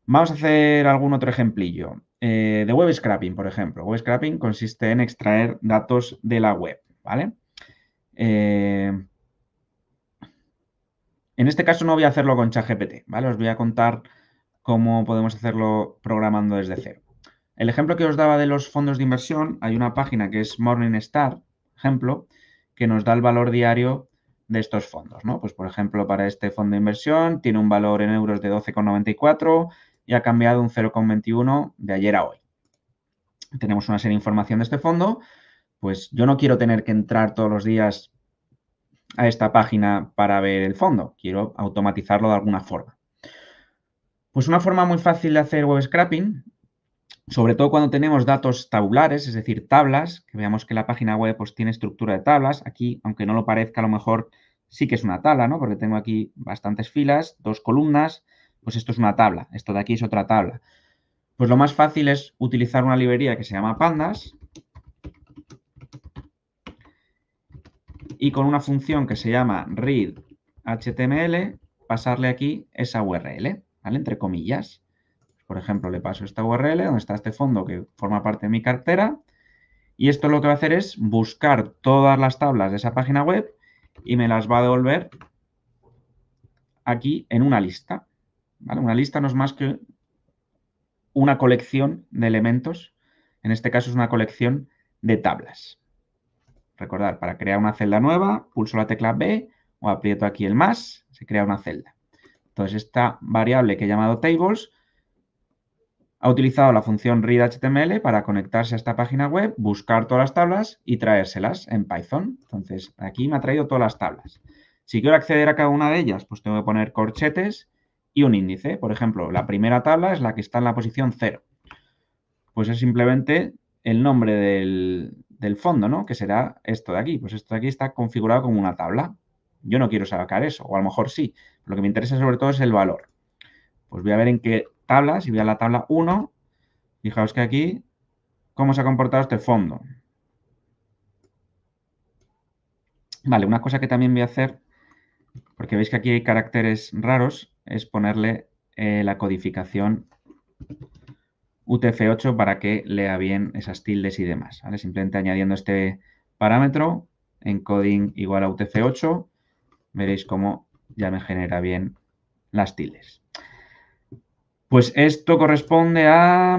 Vamos a hacer algún otro ejemplillo. De web scraping, por ejemplo. Web scraping consiste en extraer datos de la web, ¿vale? En este caso no voy a hacerlo con ChatGPT, ¿vale? Os voy a contar cómo podemos hacerlo programando desde cero. El ejemplo que os daba de los fondos de inversión, hay una página que es Morningstar, ejemplo, que nos da el valor diario de estos fondos, ¿no? Pues, por ejemplo, para este fondo de inversión tiene un valor en euros de 12,94 y ha cambiado un 0,21 de ayer a hoy. Tenemos una serie de información de este fondo, pues yo no quiero tener que entrar todos los días a esta página para ver el fondo, quiero automatizarlo de alguna forma. Pues una forma muy fácil de hacer web scraping, sobre todo cuando tenemos datos tabulares, es decir, tablas, que veamos que la página web pues, tiene estructura de tablas. Aquí, aunque no lo parezca, a lo mejor sí que es una tabla, ¿no? Porque tengo aquí bastantes filas, 2 columnas, pues esto es una tabla, esto de aquí es otra tabla. Pues lo más fácil es utilizar una librería que se llama Pandas y con una función que se llama read.html pasarle aquí esa URL, ¿vale? Entre comillas. Por ejemplo, le paso esta URL donde está este fondo que forma parte de mi cartera y esto lo que va a hacer es buscar todas las tablas de esa página web y me las va a devolver aquí en una lista, ¿vale? Una lista no es más que una colección de elementos. En este caso es una colección de tablas. Recordad, para crear una celda nueva, pulso la tecla B o aprieto aquí el más, se crea una celda. Entonces, esta variable que he llamado tables ha utilizado la función readHTML para conectarse a esta página web, buscar todas las tablas y traérselas en Python. Entonces, aquí me ha traído todas las tablas. Si quiero acceder a cada una de ellas, pues tengo que poner corchetes y un índice. Por ejemplo, la primera tabla es la que está en la posición 0. Pues es simplemente el nombre del fondo, ¿no? Que será esto de aquí. Pues esto de aquí está configurado como una tabla. Yo no quiero sacar eso, o a lo mejor sí. Lo que me interesa sobre todo es el valor. Pues voy a ver en qué tabla, si voy a la tabla 1, fijaos que aquí, cómo se ha comportado este fondo. Vale, una cosa que también voy a hacer, porque veis que aquí hay caracteres raros, es ponerle la codificación UTF-8 para que lea bien esas tildes y demás, ¿vale? Simplemente añadiendo este parámetro, encoding igual a UTF-8, veréis cómo ya me genera bien las tildes. Pues esto corresponde a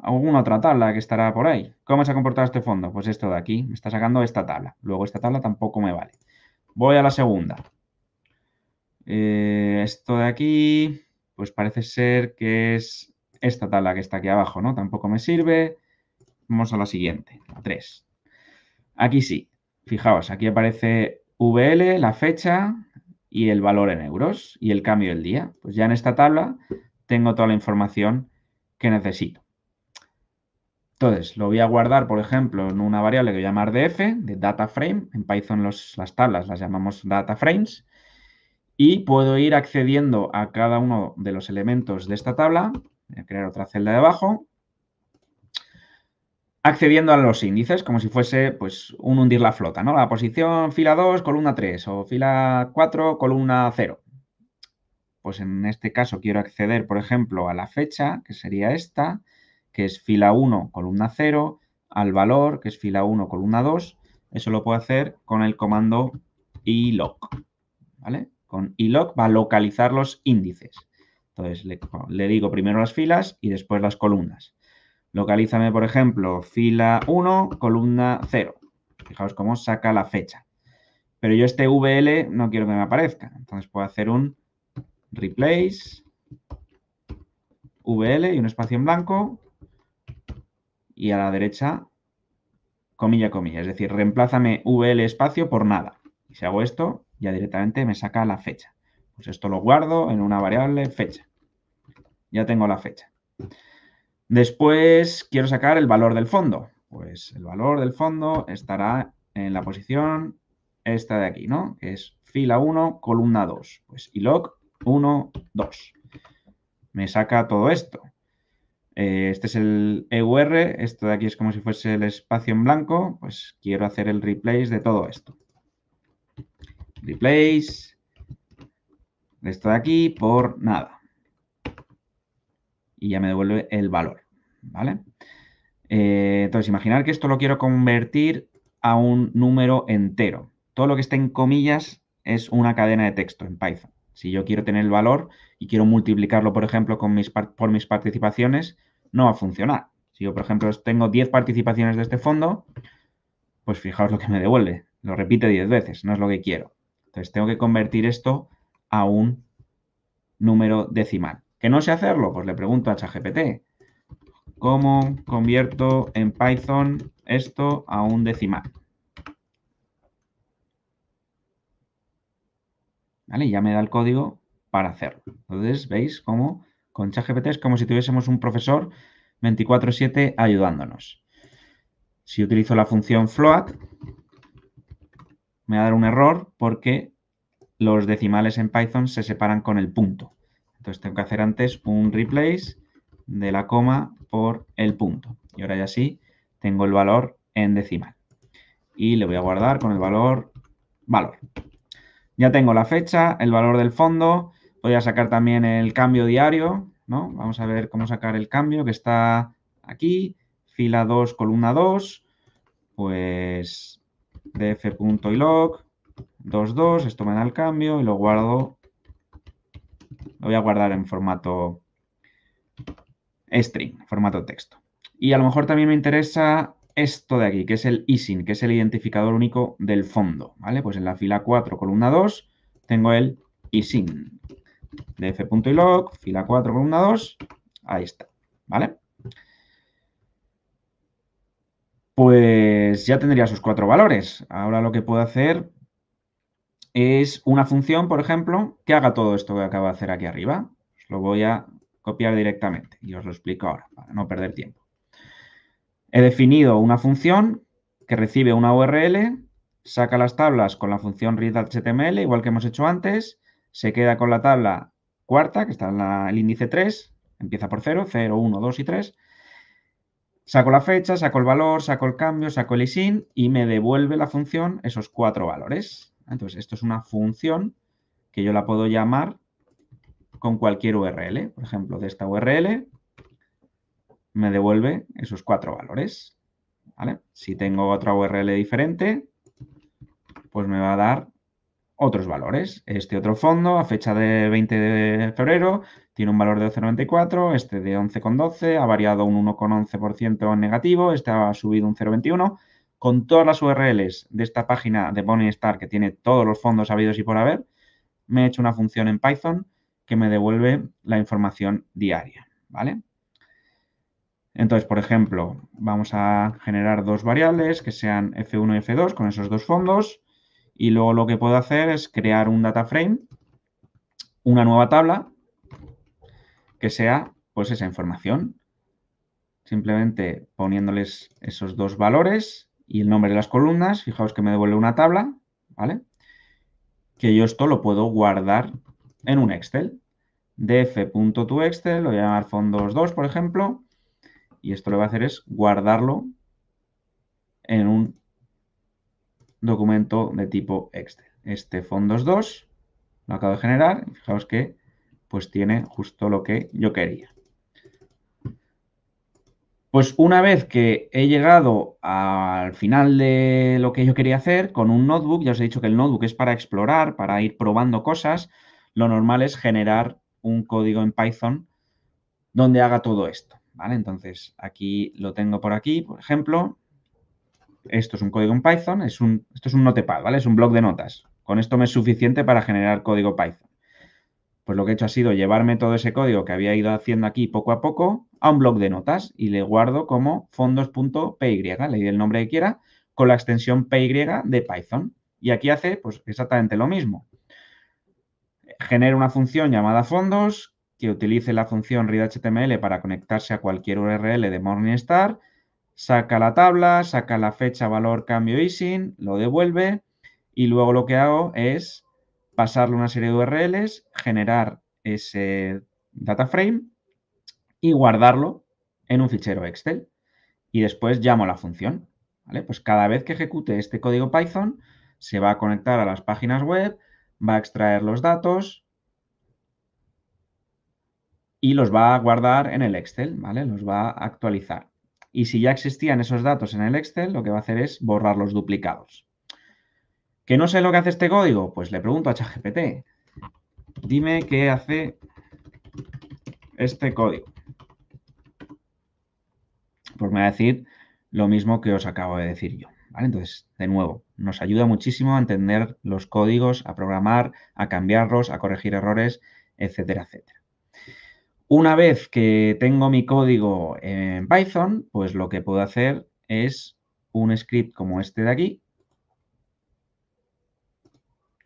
alguna otra tabla que estará por ahí. ¿Cómo se ha comportado este fondo? Pues esto de aquí, me está sacando esta tabla. Luego esta tabla tampoco me vale. Voy a la segunda. Esto de aquí, pues parece ser que es esta tabla que está aquí abajo, ¿no? Tampoco me sirve. Vamos a la siguiente, la 3. Aquí sí. Fijaos, aquí aparece VL, la fecha y el valor en euros y el cambio del día. Pues ya en esta tabla tengo toda la información que necesito. Entonces, lo voy a guardar, por ejemplo, en una variable que voy a llamar df, de data frame. En Python las tablas las llamamos data frames. Y puedo ir accediendo a cada uno de los elementos de esta tabla. Voy a crear otra celda debajo. Accediendo a los índices, como si fuese pues, un hundir la flota, ¿no? La posición fila 2, columna 3 o fila 4, columna 0. Pues en este caso quiero acceder, por ejemplo, a la fecha, que sería esta, que es fila 1, columna 0, al valor, que es fila 1, columna 2. Eso lo puedo hacer con el comando iloc, ¿vale? Con iloc va a localizar los índices. Entonces le digo primero las filas y después las columnas. Localízame, por ejemplo, fila 1, columna 0. Fijaos cómo saca la fecha. Pero yo este VL no quiero que me aparezca. Entonces puedo hacer un replace VL y un espacio en blanco. Y a la derecha, comilla, comilla. Es decir, reemplázame VL espacio por nada. Y si hago esto, ya directamente me saca la fecha. Pues esto lo guardo en una variable fecha. Ya tengo la fecha. Después quiero sacar el valor del fondo. Pues el valor del fondo estará en la posición esta de aquí, ¿no? Que es fila 1, columna 2. Pues iloc 1, 2. Me saca todo esto. Este es el EUR, esto de aquí es como si fuese el espacio en blanco. Pues quiero hacer el replace de todo esto. Replace de esto de aquí por nada. Y ya me devuelve el valor, ¿vale? Entonces, imaginar que esto lo quiero convertir a un número entero. Todo lo que esté en comillas es una cadena de texto en Python. Si yo quiero tener el valor y quiero multiplicarlo, por ejemplo, por mis participaciones, no va a funcionar. Si yo, por ejemplo, tengo 10 participaciones de este fondo, pues fijaos lo que me devuelve. Lo repite 10 veces, no es lo que quiero. Entonces, tengo que convertir esto a un número decimal. ¿Que no sé hacerlo? Pues le pregunto a ChatGPT. ¿Cómo convierto en Python esto a un decimal? ¿Vale? Y ya me da el código para hacerlo. Entonces, ¿veis cómo con ChatGPT es como si tuviésemos un profesor 24/7 ayudándonos? Si utilizo la función float, me va a dar un error porque los decimales en Python se separan con el punto. Entonces tengo que hacer antes un replace de la coma por el punto. Y ahora ya sí tengo el valor en decimal. Y le voy a guardar con el valor. Ya tengo la fecha, el valor del fondo. Voy a sacar también el cambio diario, ¿no? Vamos a ver cómo sacar el cambio que está aquí. Fila 2, columna 2. Pues df.iloc 22. Esto me da el cambio y lo guardo Lo voy a guardar en formato string, formato texto. Y a lo mejor también me interesa esto de aquí, que es el ISIN, que es el identificador único del fondo, ¿vale? Pues en la fila 4, columna 2, tengo el ISIN de f.ilog, fila 4, columna 2, ahí está, ¿vale? Pues ya tendría sus 4 valores. Ahora lo que puedo hacer es una función, por ejemplo, que haga todo esto que acabo de hacer aquí arriba. Os lo voy a copiar directamente y os lo explico ahora, para no perder tiempo. He definido una función que recibe una URL, saca las tablas con la función read.html, igual que hemos hecho antes, se queda con la tabla cuarta, que está en el índice 3, empieza por 0, 0, 1, 2 y 3. Saco la fecha, saco el valor, saco el cambio, saco el ISIN y me devuelve la función esos 4 valores. Entonces, esto es una función que yo la puedo llamar con cualquier URL. Por ejemplo, de esta URL me devuelve esos 4 valores. ¿Vale? Si tengo otra URL diferente, pues me va a dar otros valores. Este otro fondo, a fecha de 20 de febrero, tiene un valor de 12,94, este de 11,12, ha variado un 1,11% en negativo, este ha subido un 0,21. Con todas las URLs de esta página de Morningstar, que tiene todos los fondos habidos y por haber, me he hecho una función en Python que me devuelve la información diaria, ¿vale? Entonces, por ejemplo, vamos a generar dos variables que sean F1 y F2 con esos dos fondos. Y luego lo que puedo hacer es crear un data frame, una nueva tabla, que sea pues esa información. Simplemente poniéndoles esos dos valores y el nombre de las columnas. Fijaos que me devuelve una tabla, ¿vale? Que yo esto lo puedo guardar en un Excel. df.toExcel, lo voy a llamar fondos 2, por ejemplo. Y esto lo que va a hacer es guardarlo en un documento de tipo Excel. Este fondos 2 lo acabo de generar y fijaos que pues tiene justo lo que yo quería. Pues una vez que he llegado al final de lo que yo quería hacer con un notebook, ya os he dicho que el notebook es para explorar, para ir probando cosas, lo normal es generar un código en Python donde haga todo esto, ¿vale? Entonces aquí lo tengo por aquí, por ejemplo, esto es un código en Python, esto es un notepad, ¿vale? Es un bloc de notas. Con esto me es suficiente para generar código Python. Pues lo que he hecho ha sido llevarme todo ese código que había ido haciendo aquí poco a poco a un bloc de notas y le guardo como fondos.py, le doy el nombre que quiera, con la extensión py de Python. Y aquí hace pues exactamente lo mismo. Genera una función llamada fondos que utilice la función read.html para conectarse a cualquier URL de Morningstar, saca la tabla, saca la fecha, valor, cambio, ISIN, lo devuelve y luego lo que hago es pasarle una serie de URLs, generar ese data frame y guardarlo en un fichero Excel. Y después llamo a la función. ¿Vale? Pues cada vez que ejecute este código Python, se va a conectar a las páginas web, va a extraer los datos y los va a guardar en el Excel, ¿vale? Los va a actualizar. Y si ya existían esos datos en el Excel, lo que va a hacer es borrar los duplicados. ¿Que no sé lo que hace este código? Pues le pregunto a ChatGPT. Dime qué hace este código. Pues me va a decir lo mismo que os acabo de decir yo. ¿Vale? Entonces, de nuevo, nos ayuda muchísimo a entender los códigos, a programar, a cambiarlos, a corregir errores, etcétera, etcétera. Una vez que tengo mi código en Python, pues lo que puedo hacer es un script como este de aquí,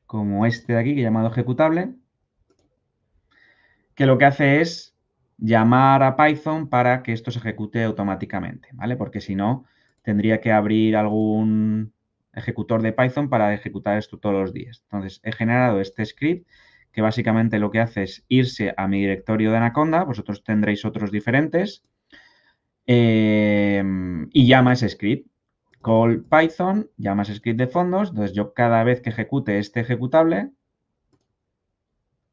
que llamado ejecutable, que lo que hace es llamar a Python para que esto se ejecute automáticamente, ¿vale? Porque si no, tendría que abrir algún ejecutor de Python para ejecutar esto todos los días. Entonces, he generado este script que básicamente lo que hace es irse a mi directorio de Anaconda, vosotros tendréis otros diferentes, y llama ese script. Call Python, llama ese script de fondos, entonces yo cada vez que ejecute este ejecutable,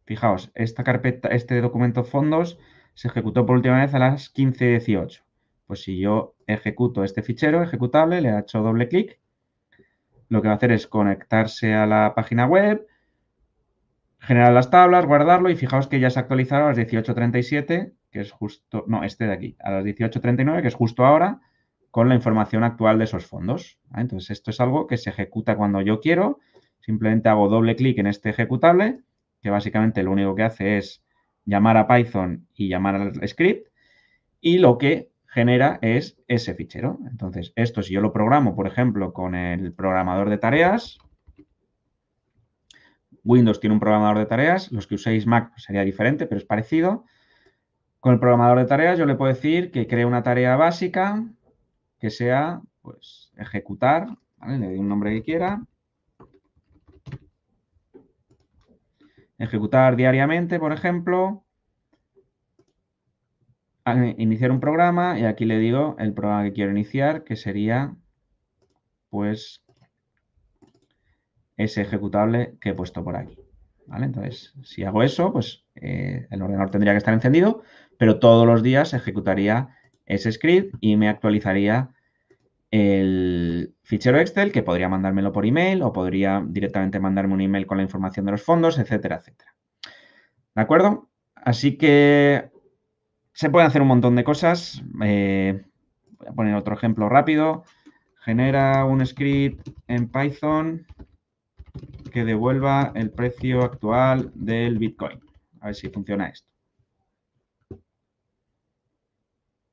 fijaos, esta carpeta, este documento fondos se ejecutó por última vez a las 15:18. Pues si yo ejecuto este fichero ejecutable, le he hecho doble clic, lo que va a hacer es conectarse a la página web, generar las tablas, guardarlo y fijaos que ya se ha actualizado a las 18:37, que es justo, no, este de aquí, a las 18:39, que es justo ahora, con la información actual de esos fondos. ¿Vale? Entonces, esto es algo que se ejecuta cuando yo quiero. Simplemente hago doble clic en este ejecutable, que básicamente lo único que hace es llamar a Python y llamar al script, y lo que genera es ese fichero. Entonces, esto si yo lo programo, por ejemplo, con el programador de tareas, Windows tiene un programador de tareas, los que uséis Mac sería diferente, pero es parecido. Con el programador de tareas yo le puedo decir que cree una tarea básica que sea, pues, ejecutar, ¿vale? Le doy un nombre que quiera. Ejecutar diariamente, por ejemplo. Iniciar un programa y aquí le digo el programa que quiero iniciar, que sería, pues, ese ejecutable que he puesto por aquí. ¿Vale? Entonces, si hago eso, pues el ordenador tendría que estar encendido, pero todos los días ejecutaría ese script y me actualizaría el fichero Excel, que podría mandármelo por email o podría directamente mandarme un email con la información de los fondos, etcétera, etcétera. ¿De acuerdo? Así que se pueden hacer un montón de cosas. Voy a poner otro ejemplo rápido. Genera un script en Python que devuelva el precio actual del Bitcoin. A ver si funciona esto.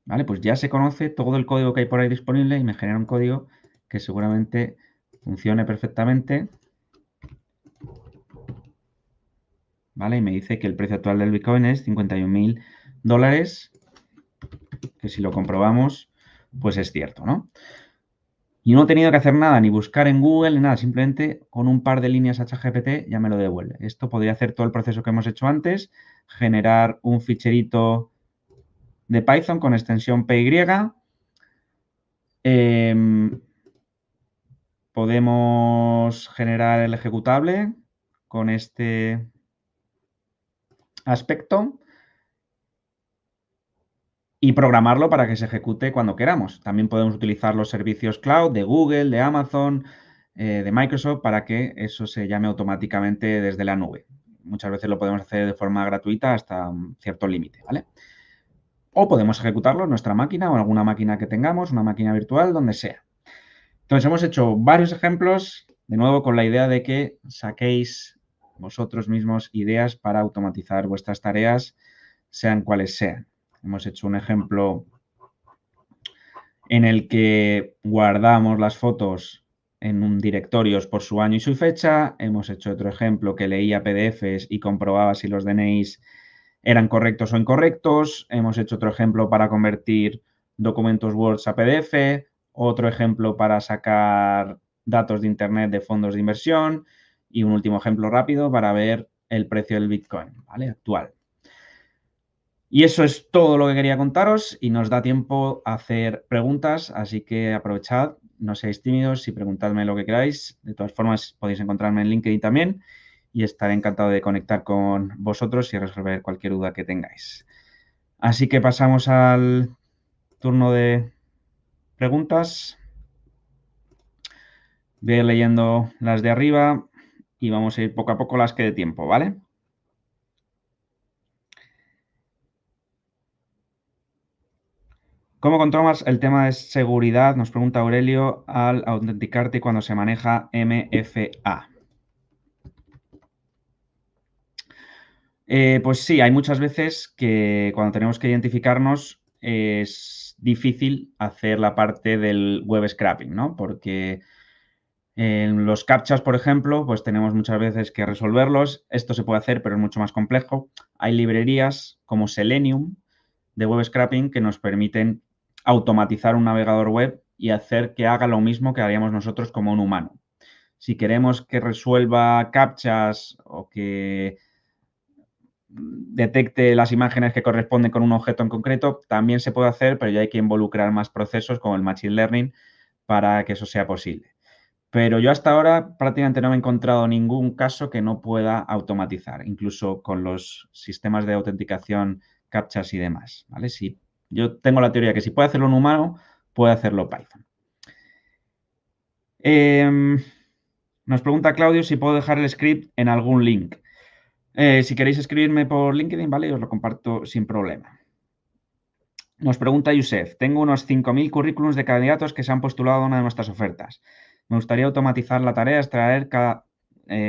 ¿Vale? Pues ya se conoce todo el código que hay por ahí disponible y me genera un código que seguramente funcione perfectamente. ¿Vale? Y me dice que el precio actual del Bitcoin es $51.000, que si lo comprobamos, pues es cierto, ¿no? Y no he tenido que hacer nada, ni buscar en Google, ni nada, simplemente con un par de líneas a ChatGPT ya me lo devuelve. Esto podría hacer todo el proceso que hemos hecho antes, generar un ficherito de Python con extensión PY. Podemos generar el ejecutable con este aspecto y programarlo para que se ejecute cuando queramos. También podemos utilizar los servicios cloud de Google, de Amazon, de Microsoft, para que eso se llame automáticamente desde la nube. Muchas veces lo podemos hacer de forma gratuita hasta un cierto límite, ¿vale? O podemos ejecutarlo en nuestra máquina o en alguna máquina que tengamos, una máquina virtual, donde sea. Entonces, hemos hecho varios ejemplos, de nuevo, con la idea de que saquéis vosotros mismos ideas para automatizar vuestras tareas, sean cuales sean. Hemos hecho un ejemplo en el que guardamos las fotos en un directorios por su año y su fecha. Hemos hecho otro ejemplo que leía PDFs y comprobaba si los DNIs eran correctos o incorrectos. Hemos hecho otro ejemplo para convertir documentos Word a PDF. Otro ejemplo para sacar datos de Internet de fondos de inversión. Y un último ejemplo rápido para ver el precio del Bitcoin, ¿vale? Actual. Y eso es todo lo que quería contaros y nos da tiempo a hacer preguntas, así que aprovechad, no seáis tímidos y preguntadme lo que queráis. De todas formas, podéis encontrarme en LinkedIn también y estaré encantado de conectar con vosotros y resolver cualquier duda que tengáis. Así que pasamos al turno de preguntas. Voy a ir leyendo las de arriba y vamos a ir poco a poco las que dé tiempo, ¿vale? ¿Cómo controlas el tema de seguridad? Nos pregunta Aurelio al autenticarte cuando se maneja MFA. Pues sí, hay muchas veces que cuando tenemos que identificarnos es difícil hacer la parte del web scraping, ¿no? Porque en los captchas, por ejemplo, pues tenemos muchas veces que resolverlos. Esto se puede hacer, pero es mucho más complejo. Hay librerías como Selenium de web scraping que nos permiten automatizar un navegador web y hacer que haga lo mismo que haríamos nosotros como un humano. Si queremos que resuelva captchas o que detecte las imágenes que corresponden con un objeto en concreto, también se puede hacer, pero ya hay que involucrar más procesos como el Machine Learning para que eso sea posible. Pero yo hasta ahora prácticamente no me he encontrado ningún caso que no pueda automatizar, incluso con los sistemas de autenticación, captchas y demás, ¿vale? Si, yo tengo la teoría que si puede hacerlo un humano, puede hacerlo Python. Nos pregunta Claudio si puedo dejar el script en algún link. Si queréis escribirme por LinkedIn, ¿vale? Os lo comparto sin problema. Nos pregunta Yusef, tengo unos 5.000 currículums de candidatos que se han postulado a una de nuestras ofertas. Me gustaría automatizar la tarea, extraer cada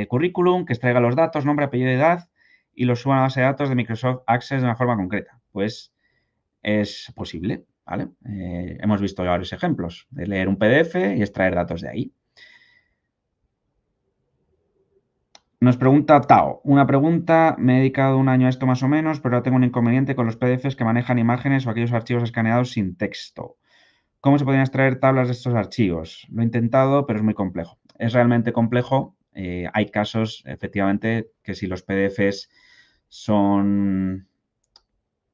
currículum, que extraiga los datos, nombre, apellido y edad, y los suba a la base de datos de Microsoft Access de una forma concreta. Pues es posible, ¿vale? Hemos visto ya varios ejemplos de leer un PDF y extraer datos de ahí. Nos pregunta Tao, una pregunta, me he dedicado un año a esto más o menos, pero ahora tengo un inconveniente con los PDFs que manejan imágenes o aquellos archivos escaneados sin texto. ¿Cómo se podrían extraer tablas de estos archivos? Lo he intentado, pero es muy complejo. Es realmente complejo. Hay casos, efectivamente, que si los PDFs son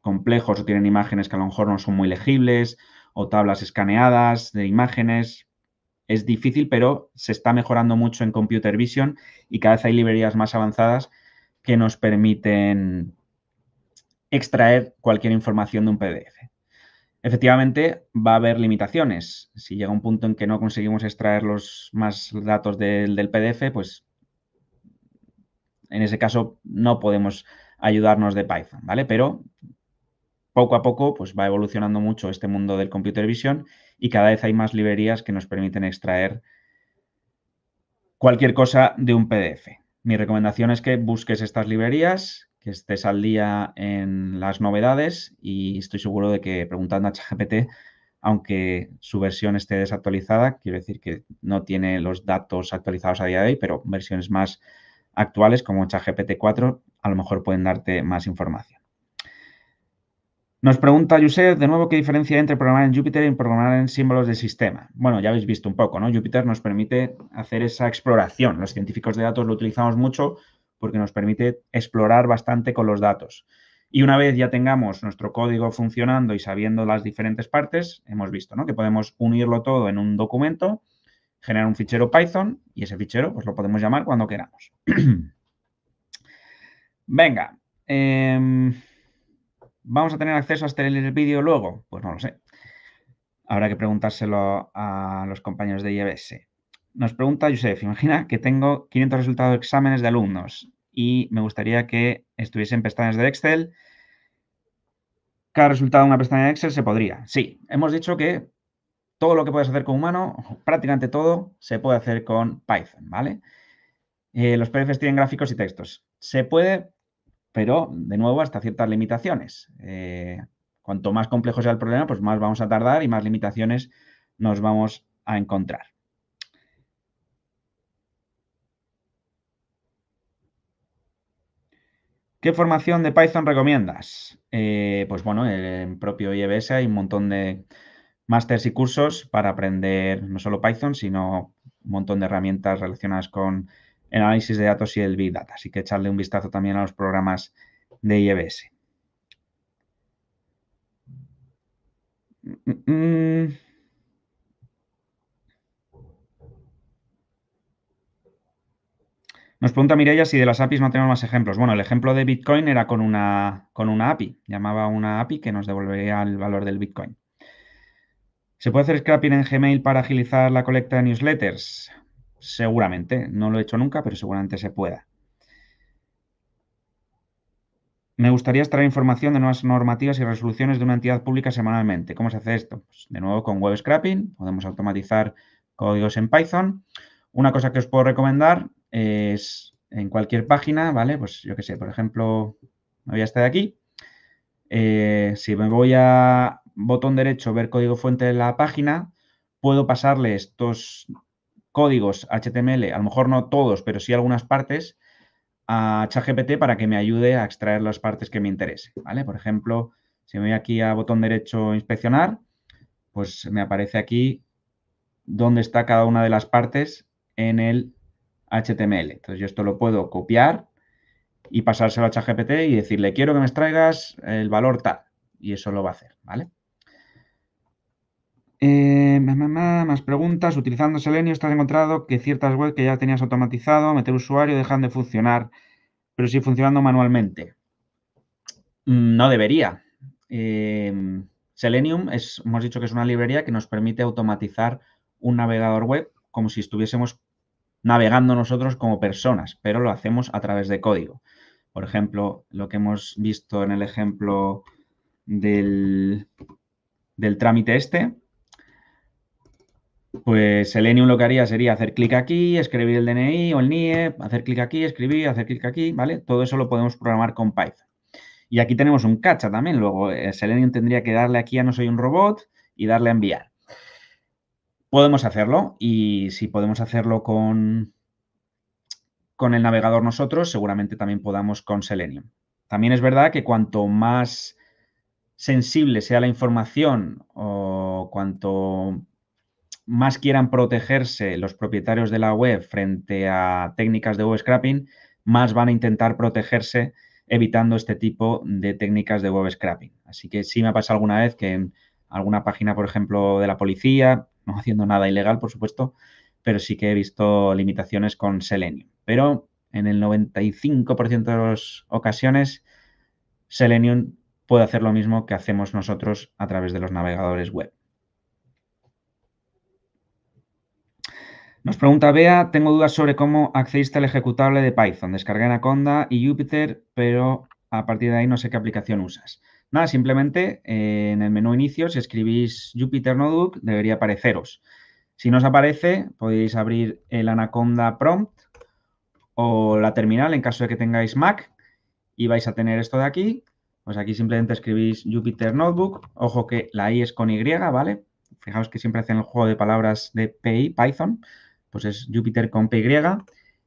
complejos o tienen imágenes que a lo mejor no son muy legibles o tablas escaneadas de imágenes, es difícil, pero se está mejorando mucho en Computer Vision y cada vez hay librerías más avanzadas que nos permiten extraer cualquier información de un PDF. Efectivamente, va a haber limitaciones. Si llega un punto en que no conseguimos extraer los más datos del PDF, pues en ese caso no podemos ayudarnos de Python, ¿vale? Pero poco a poco pues va evolucionando mucho este mundo del Computer Vision y cada vez hay más librerías que nos permiten extraer cualquier cosa de un PDF. Mi recomendación es que busques estas librerías, que estés al día en las novedades y estoy seguro de que preguntando a ChatGPT, aunque su versión esté desactualizada, quiero decir que no tiene los datos actualizados a día de hoy, pero versiones más actuales como ChatGPT 4 a lo mejor pueden darte más información. Nos pregunta Yusef, de nuevo, ¿qué diferencia hay entre programar en Jupyter y programar en símbolos del sistema? Bueno, ya habéis visto un poco, ¿no? Jupyter nos permite hacer esa exploración. Los científicos de datos lo utilizamos mucho porque nos permite explorar bastante con los datos. Y una vez ya tengamos nuestro código funcionando y sabiendo las diferentes partes, hemos visto, ¿no? Que podemos unirlo todo en un documento, generar un fichero Python y ese fichero pues lo podemos llamar cuando queramos. Venga. ¿Vamos a tener acceso a este vídeo luego? Pues no lo sé. Habrá que preguntárselo a los compañeros de IEBS. Nos pregunta Josef, imagina que tengo 500 resultados de exámenes de alumnos y me gustaría que estuviesen pestañas de Excel. Cada resultado de una pestaña de Excel se podría. Sí, hemos dicho que todo lo que puedes hacer con humano, prácticamente todo, se puede hacer con Python, ¿vale? Los PDFs tienen gráficos y textos. Se puede, pero de nuevo hasta ciertas limitaciones. Cuanto más complejo sea el problema, pues más vamos a tardar y más limitaciones nos vamos a encontrar. ¿Qué formación de Python recomiendas? Pues bueno, en propio IEBS hay un montón de másters y cursos para aprender no solo Python, sino un montón de herramientas relacionadas con el análisis de datos y el Big Data. Así que echarle un vistazo también a los programas de IEBS. Nos pregunta Mireia si de las APIs no tenemos más ejemplos. Bueno, el ejemplo de Bitcoin era con una API. Llamaba una API que nos devolvería el valor del Bitcoin. ¿Se puede hacer scrapping en Gmail para agilizar la colecta de newsletters? Seguramente. No lo he hecho nunca, pero seguramente se pueda. Me gustaría extraer información de nuevas normativas y resoluciones de una entidad pública semanalmente. ¿Cómo se hace esto? Pues, de nuevo, con web scrapping. Podemos automatizar códigos en Python. Una cosa que os puedo recomendar es en cualquier página, ¿vale? Pues yo qué sé, por ejemplo, me voy a este de aquí. Si me voy a botón derecho, ver código fuente de la página, puedo pasarle estos códigos HTML, a lo mejor no todos, pero sí algunas partes, a ChatGPT para que me ayude a extraer las partes que me interesen, ¿vale? Por ejemplo, si me voy aquí a botón derecho inspeccionar, pues me aparece aquí dónde está cada una de las partes en el HTML. Entonces yo esto lo puedo copiar y pasárselo a ChatGPT y decirle, quiero que me extraigas el valor tal. Y eso lo va a hacer, ¿vale? Más preguntas. Utilizando Selenium, ¿estás encontrado que ciertas webs que ya tenías automatizado, meter usuario, dejan de funcionar, pero sí funcionando manualmente? No debería. Selenium hemos dicho que es una librería que nos permite automatizar un navegador web como si estuviésemos navegando nosotros como personas, pero lo hacemos a través de código. Por ejemplo, lo que hemos visto en el ejemplo del trámite este, pues Selenium lo que haría sería hacer clic aquí, escribir el DNI o el NIE, hacer clic aquí, escribir, hacer clic aquí, ¿vale? Todo eso lo podemos programar con Python. Y aquí tenemos un cacha también. Luego, Selenium tendría que darle aquí a no soy un robot y darle a enviar. Podemos hacerlo y si podemos hacerlo con el navegador nosotros, seguramente también podamos con Selenium. También es verdad que cuanto más sensible sea la información o cuanto más quieran protegerse los propietarios de la web frente a técnicas de web scraping, más van a intentar protegerse evitando este tipo de técnicas de web scraping. Así que sí me ha pasado alguna vez que en alguna página, por ejemplo, de la policía, no haciendo nada ilegal, por supuesto, pero sí que he visto limitaciones con Selenium. Pero en el 95% de las ocasiones, Selenium puede hacer lo mismo que hacemos nosotros a través de los navegadores web. Nos pregunta Bea, tengo dudas sobre cómo accediste al ejecutable de Python. Descargué Anaconda y Jupyter, pero a partir de ahí no sé qué aplicación usas. Nada, simplemente en el menú inicio, si escribís Jupyter Notebook, debería apareceros. Si no os aparece, podéis abrir el Anaconda Prompt o la terminal en caso de que tengáis Mac y vais a tener esto de aquí. Pues aquí simplemente escribís Jupyter Notebook. Ojo que la I es con Y, ¿vale? Fijaos que siempre hacen el juego de palabras de PI, Python. Pues es Jupyter con PY.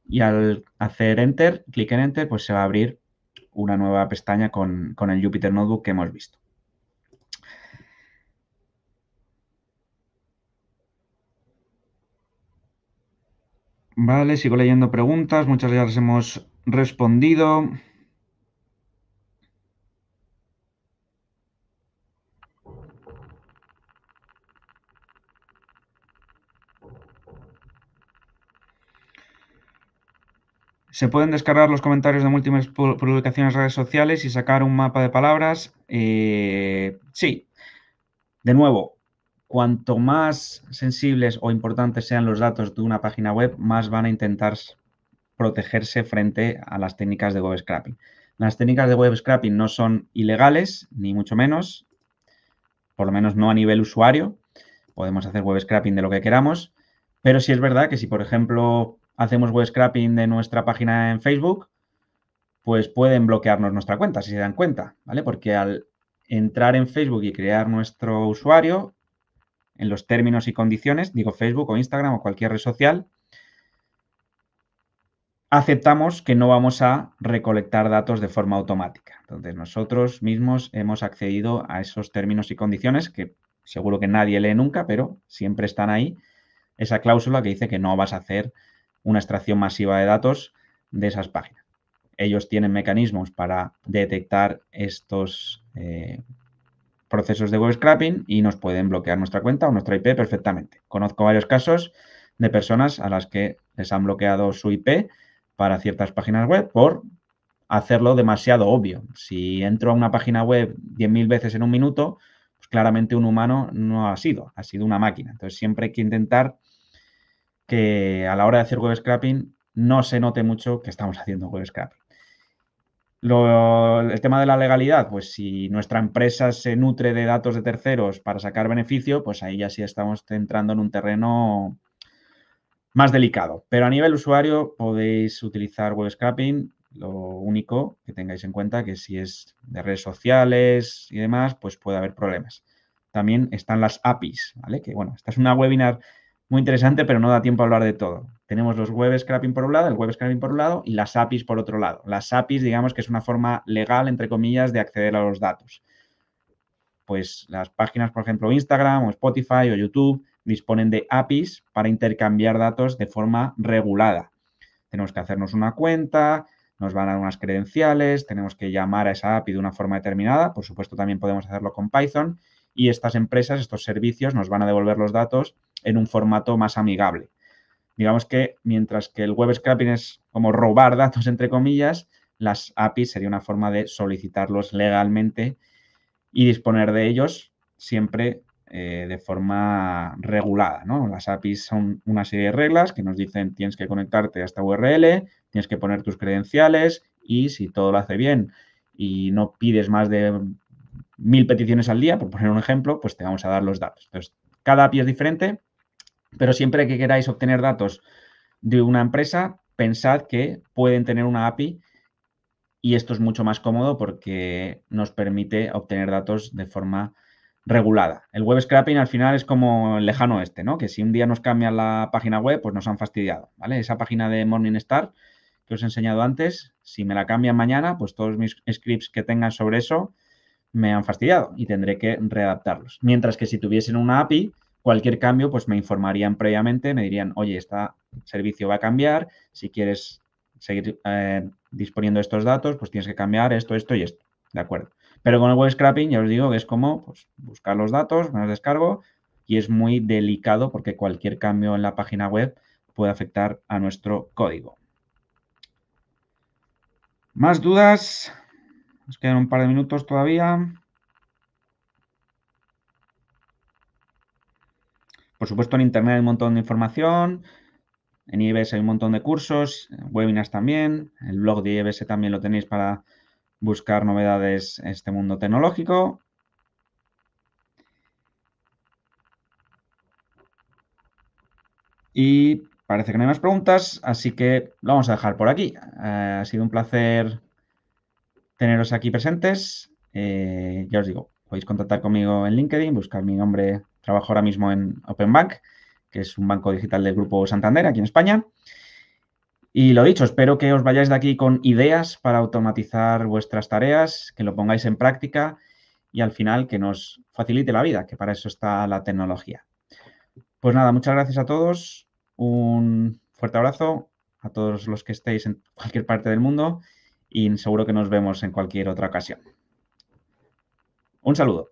Y al hacer Enter, clic en Enter, pues se va a abrir una nueva pestaña con el Jupyter Notebook que hemos visto. Vale, sigo leyendo preguntas. Muchas ya las hemos respondido. ¿Se pueden descargar los comentarios de múltiples publicaciones en redes sociales y sacar un mapa de palabras? Sí. De nuevo, cuanto más sensibles o importantes sean los datos de una página web, más van a intentar protegerse frente a las técnicas de web scraping. Las técnicas de web scraping no son ilegales, ni mucho menos, por lo menos no a nivel usuario. Podemos hacer web scraping de lo que queramos, pero sí es verdad que si, por ejemplo, hacemos web scraping de nuestra página en Facebook, pues pueden bloquearnos nuestra cuenta, si se dan cuenta, ¿vale? Porque al entrar en Facebook y crear nuestro usuario, en los términos y condiciones, digo Facebook o Instagram o cualquier red social, aceptamos que no vamos a recolectar datos de forma automática. Entonces, nosotros mismos hemos accedido a esos términos y condiciones que seguro que nadie lee nunca, pero siempre están ahí. Esa cláusula que dice que no vas a hacer una extracción masiva de datos de esas páginas. Ellos tienen mecanismos para detectar estos procesos de web scraping y nos pueden bloquear nuestra cuenta o nuestra IP perfectamente. Conozco varios casos de personas a las que les han bloqueado su IP para ciertas páginas web por hacerlo demasiado obvio. Si entro a una página web 10.000 veces en un minuto, pues claramente un humano no ha sido una máquina. Entonces siempre hay que intentar que a la hora de hacer web scraping no se note mucho que estamos haciendo web scraping. El tema de la legalidad, pues si nuestra empresa se nutre de datos de terceros para sacar beneficio, pues ahí ya sí estamos entrando en un terreno más delicado. Pero a nivel usuario podéis utilizar web scraping. Lo único que tengáis en cuenta que si es de redes sociales y demás, pues puede haber problemas. También están las APIs, ¿vale? Que bueno, esta es una webinar muy interesante, pero no da tiempo a hablar de todo. Tenemos los web scraping por un lado, el web scraping por un lado y las APIs por otro lado. Las APIs, digamos que es una forma legal, entre comillas, de acceder a los datos. Pues las páginas, por ejemplo, Instagram o Spotify o YouTube disponen de APIs para intercambiar datos de forma regulada. Tenemos que hacernos una cuenta, nos van a dar unas credenciales, tenemos que llamar a esa API de una forma determinada. Por supuesto, también podemos hacerlo con Python y estas empresas, estos servicios, nos van a devolver los datos en un formato más amigable. Digamos que mientras que el web scraping es como robar datos, entre comillas, las APIs sería una forma de solicitarlos legalmente y disponer de ellos siempre de forma regulada, ¿no? Las APIs son una serie de reglas que nos dicen tienes que conectarte a esta URL, tienes que poner tus credenciales y si todo lo hace bien y no pides más de 1000 peticiones al día, por poner un ejemplo, pues te vamos a dar los datos. Entonces, cada API es diferente, pero siempre que queráis obtener datos de una empresa, pensad que pueden tener una API y esto es mucho más cómodo porque nos permite obtener datos de forma regulada. El web scraping al final es como el lejano oeste, ¿no? Que si un día nos cambian la página web, pues nos han fastidiado, ¿vale? Esa página de Morningstar que os he enseñado antes, si me la cambian mañana, pues todos mis scripts que tengan sobre eso me han fastidiado y tendré que readaptarlos. Mientras que si tuviesen una API, cualquier cambio, pues me informarían previamente, me dirían, oye, este servicio va a cambiar, si quieres seguir disponiendo de estos datos, pues tienes que cambiar esto, esto y esto, ¿de acuerdo? Pero con el web scraping ya os digo que es como pues, buscar los datos, me los descargo y es muy delicado porque cualquier cambio en la página web puede afectar a nuestro código. ¿Más dudas? Nos quedan un par de minutos todavía. Por supuesto, en Internet hay un montón de información. En IBS hay un montón de cursos, webinars también. El blog de IBS también lo tenéis para buscar novedades en este mundo tecnológico. Y parece que no hay más preguntas, así que lo vamos a dejar por aquí. Ha sido un placer teneros aquí presentes. Ya os digo, podéis contactar conmigo en LinkedIn, buscar mi nombre. Trabajo ahora mismo en Openbank, que es un banco digital del Grupo Santander aquí en España. Y lo dicho, espero que os vayáis de aquí con ideas para automatizar vuestras tareas, que lo pongáis en práctica y al final que nos facilite la vida, que para eso está la tecnología. Pues nada, muchas gracias a todos, un fuerte abrazo a todos los que estéis en cualquier parte del mundo y seguro que nos vemos en cualquier otra ocasión. Un saludo.